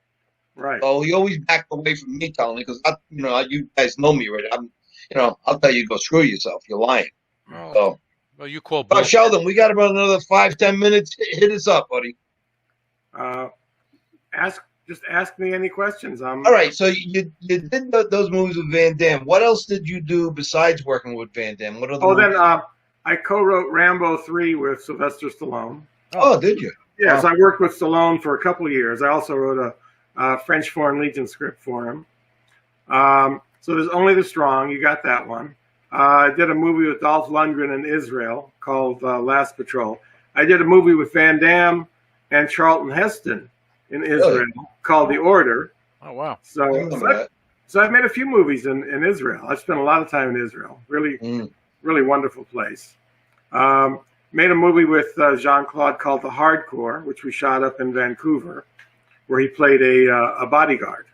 Right. So he always backed away from me telling it because, you know, you guys know me, right? I'll tell you, go screw yourself. You're lying. Oh. So, Well, you call bullshit. Sheldon, we got about another 5-10 minutes. Hit us up, buddy. Just ask me any questions. All right, so you did those movies with Van Damme. What else did you do besides working with Van Damme? What other Then movies? I co-wrote Rambo 3 with Sylvester Stallone. Oh, did you? Yes, I worked with Stallone for a couple of years. I also wrote a French Foreign Legion script for him. So there's Only the Strong. You got that one. I did a movie with Dolph Lundgren in Israel called Last Patrol. I did a movie with Van Damme and Charlton Heston in Israel called The Order. Oh, wow. So I've made a few movies in Israel. I've spent a lot of time in Israel. Really, really wonderful place. Made a movie with Jean Claude called The Hardcore, which we shot up in Vancouver, where he played a bodyguard.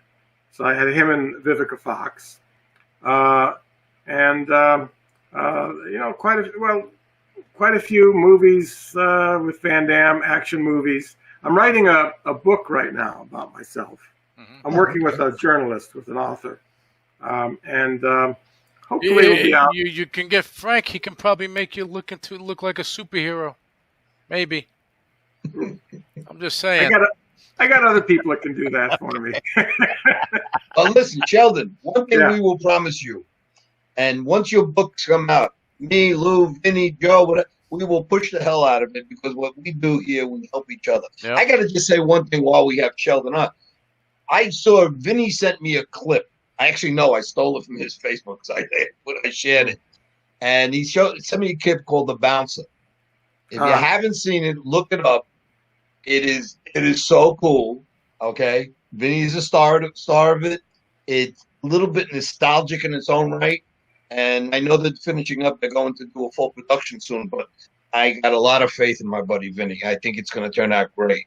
So I had him and Vivica Fox. Quite a few movies with Van Damme, action movies. I'm writing a book right now about myself. I'm working with a journalist, with an author, and hopefully it'll be out. You can get Frank. He can probably make you look like a superhero. Maybe. I'm just saying. I got other people that can do that for me. Well, listen, Sheldon, one thing we will promise you, and once your books come out, me, Lou, Vinny, Joe, whatever, we will push the hell out of it because what we do here, we help each other. Yep. I got to just say one thing while we have Sheldon on. I saw Vinny sent me a clip. I actually know I stole it from his Facebook site, but I shared it. And he sent me a clip called The Bouncer. If you haven't seen it, look it up. It is so cool. Okay, Vinny's a star of it. It's a little bit nostalgic in its own right. And I know they're finishing up. They're going to do a full production soon, but I got a lot of faith in my buddy Vinny. I think it's going to turn out great.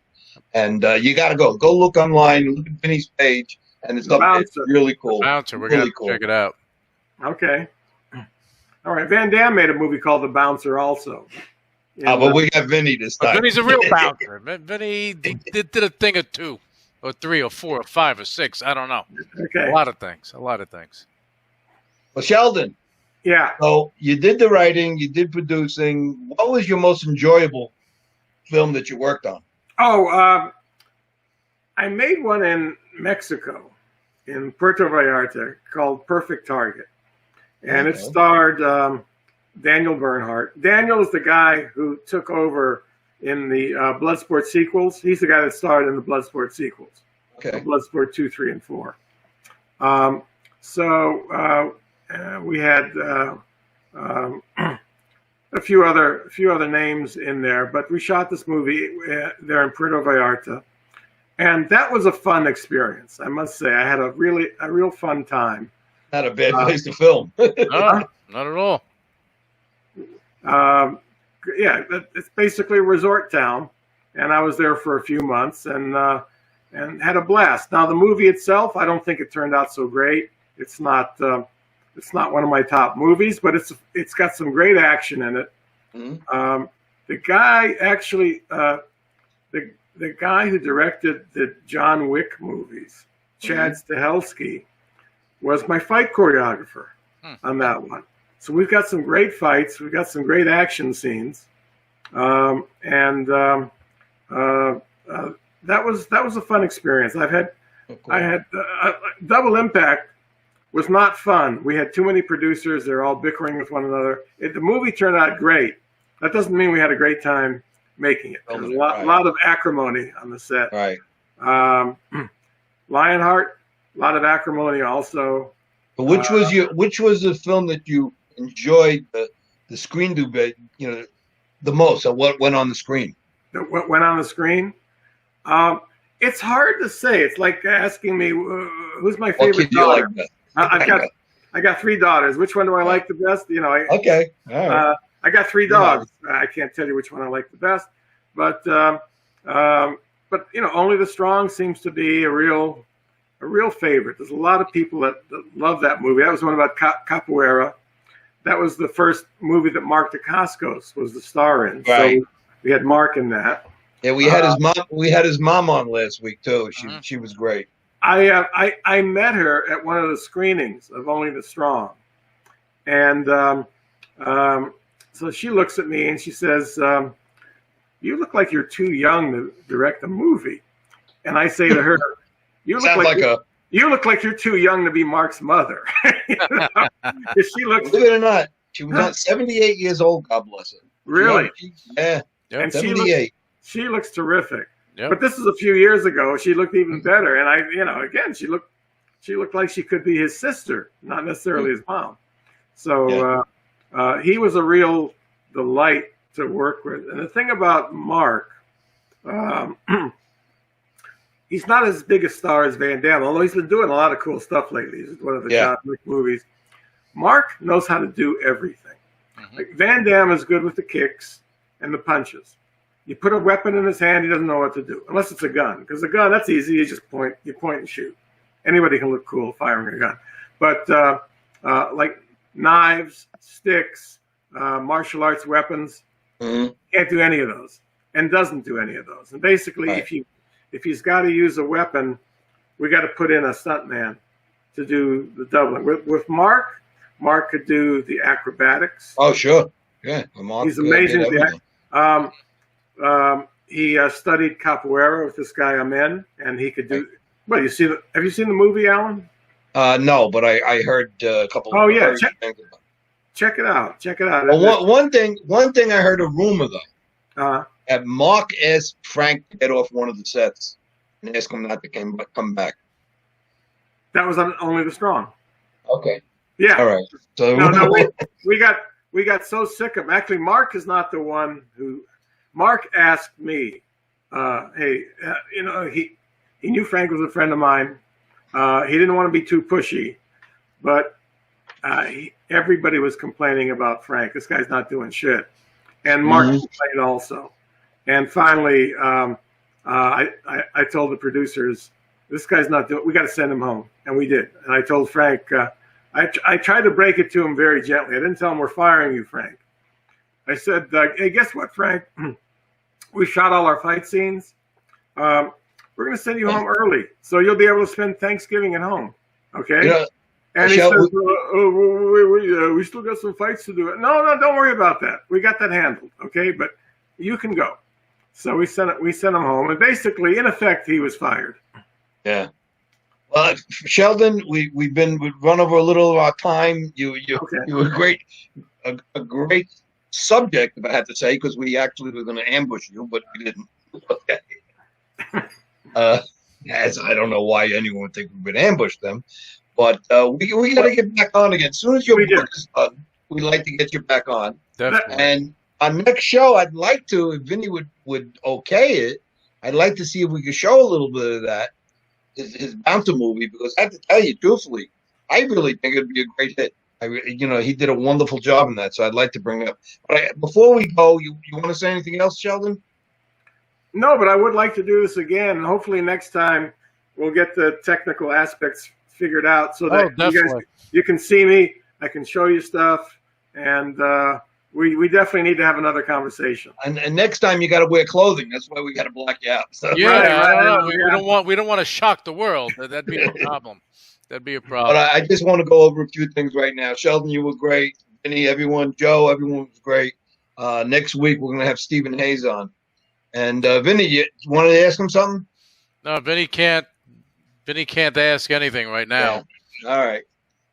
And you got to go look online, look at Vinny's page, and it's really cool. The Bouncer. We're really going to check it out. Okay. All right. Van Damme made a movie called The Bouncer also. But we got Vinny this time. Vinny's a real bouncer. Vinny did a thing or two, or three, or four, or five, or six. I don't know. Okay. A lot of things. Well, Sheldon. Yeah. So you did the writing, you did producing. What was your most enjoyable film that you worked on? I made one in Mexico, in Puerto Vallarta, called Perfect Target. And it starred Daniel Bernhardt. Daniel is the guy who took over in the Bloodsport sequels. He's the guy that starred in the Bloodsport sequels. Okay. Bloodsport 2, 3, and 4. We had a few other names in there, but we shot this movie there in Puerto Vallarta, and that was a fun experience. I must say, I had a real fun time. Not a bad place to film. No, not at all. It's basically a resort town, and I was there for a few months and had a blast. Now, the movie itself, I don't think it turned out so great. It's not It's not one of my top movies, but it's got some great action in it. Mm-hmm. The guy actually, the guy who directed the John Wick movies, Chad Stahelski, was my fight choreographer on that one. So we've got some great fights. We've got some great action scenes, that was a fun experience. I had Double Impact was not fun. We had too many producers. They're all bickering with one another. The movie turned out great. That doesn't mean we had a great time making it. There was a lot of acrimony on the set. Right. Lionheart, a lot of acrimony also. But which was the film that you enjoyed the screen debate, the most? So what went on the screen? What went on the screen? It's hard to say. It's like asking me who's my favorite daughter. I got 3 daughters. Which one do I like the best? Okay. All right. I got 3 dogs. I can't tell you which one I like the best, but Only the Strong seems to be a real favorite. There's a lot of people that love that movie. That was one about capoeira. That was the first movie that Mark Dacascos was the star in. Right. So we had Mark in that. Yeah, we had his mom. We had his mom on last week too. She was great. I met her at one of the screenings of Only the Strong, and so she looks at me and she says, "You look like you're too young to direct a movie." And I say to her, "You look like you're too young to be Mark's mother." She looks. Believe it or not, she was not 78 years old. God bless her. Really? Yeah. And 78. She looks terrific. Yep. But this is a few years ago. She looked even better. And again, she looked like she could be his sister, not necessarily his mom. So he was a real delight to work with. And the thing about Mark, he's not as big a star as Van Damme, although he's been doing a lot of cool stuff lately. He's one of the John Wick movies. Mark knows how to do everything. Like Van Damme is good with the kicks and the punches. You put a weapon in his hand, he doesn't know what to do, unless it's a gun. Because a gun, that's easy. You just point and shoot. Anybody can look cool firing a gun. But like knives, sticks, martial arts weapons, can't do any of those, and doesn't do any of those. And basically, if he's got to use a weapon, we got to put in a stuntman to do the doubling. With Mark could do the acrobatics. Oh, sure. Yeah. He's amazing at he studied capoeira with this guy Amen, and he could do. Well, have you seen the movie, Alan? No, but I heard a couple. Oh yeah, check it out. Check it out. Well, one thing I heard a rumor though. That Mark asked Frank to get off one of the sets and asked him not to come back. That was on Only the Strong. Okay. Yeah. All right. So no, we got so sick of. Actually, Mark is not the one who. Mark asked me, "Hey, he knew Frank was a friend of mine. He didn't want to be too pushy, but everybody was complaining about Frank. This guy's not doing shit." And Mark complained also. And finally, I told the producers, "This guy's not doing. We got to send him home," and we did. And I told Frank, I tried to break it to him very gently. I didn't tell him we're firing you, Frank. I said, "Hey, guess what, Frank? We shot all our fight scenes. We're going to send you home early, so you'll be able to spend Thanksgiving at home." Okay. Yeah. And he says, we still got some fights to do. No, don't worry about that. We got that handled. Okay, but you can go. So we sent him home, and basically, in effect, he was fired. Yeah. Well, Sheldon, we've run over a little of our time. You were great, a great subject, if I have to say, because we actually were going to ambush you, but we didn't. Okay. As I don't know why anyone would think we would ambush them, but we got to get back on again. As soon as your book is done, we'd like to get you back on. Definitely. And on next show, I'd like to, if Vinny would okay it, I'd like to see if we could show a little bit of that, his Bounty movie, because I have to tell you truthfully, I really think it'd be a great hit. He did a wonderful job in that, so I'd like to bring it up. But before we go, you want to say anything else, Sheldon? No, but I would like to do this again. Hopefully next time we'll get the technical aspects figured out so that you can see me. I can show you stuff, and we definitely need to have another conversation. And next time you got to wear clothing. That's why we got to block you out. So. Yeah, Right. we don't want to shock the world. That'd be a problem. That'd be a problem. But I just want to go over a few things right now. Sheldon, you were great. Vinny, everyone, Joe, everyone was great. Next week we're going to have Stephen Hayes on. And Vinny, you wanted to ask him something? No, Vinny can't ask anything right now. Yeah. All right.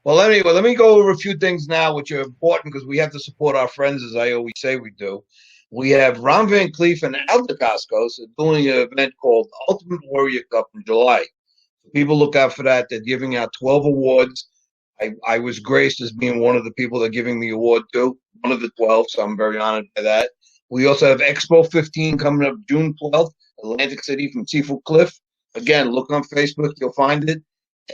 Well, anyway, let me go over a few things now, which are important because we have to support our friends, as I always say we do. We have Ron Van Cleef and Al DeCascos doing an event called Ultimate Warrior Cup in July. So people look out for that. They're giving out 12 awards. I was graced as being one of the people they're giving the award to, one of the 12, so I'm very honored by that. We also have Expo 15 coming up June 12th, Atlantic City from Seafood Cliff. Again, look on Facebook, you'll find it.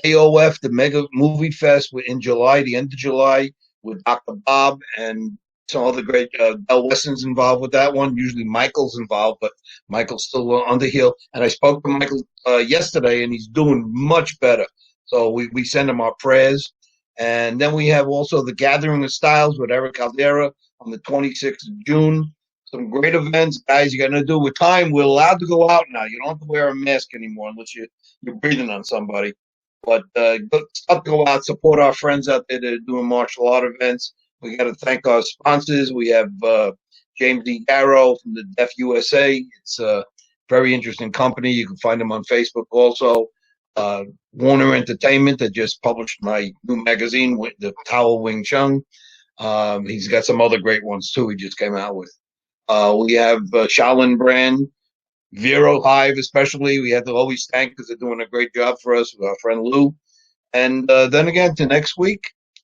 AOF, the Mega Movie Fest in July, the end of July, with Dr. Bob and some other great Del Weston's involved with that one. Usually Michael's involved, but Michael's still on the heel. And I spoke to Michael yesterday, and he's doing much better. So we send him our prayers. And then we have also the Gathering of Styles with Eric Caldera on the 26th of June. Some great events, guys. You got to do with time. We're allowed to go out now. You don't have to wear a mask anymore unless you're breathing on somebody. But go out, support our friends out there that are doing martial art events. We got to thank our sponsors. We have James E. Garrow from the Deaf USA. It's a very interesting company. You can find them on Facebook also. Warner Entertainment that just published my new magazine, with the Tao Wing Chun. He's got some other great ones too. He just came out with. We have Shaolin Brand, Vero Hive, especially. We have to always thank because they're doing a great job for us with our friend Lou. And then again to next week,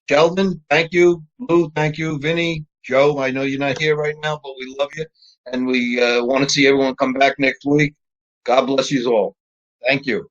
Sheldon, thank you. Lou, thank you. Vinny, Joe, I know you're not here right now, but we love you. And we want to see everyone come back next week. God bless you all. Thank you.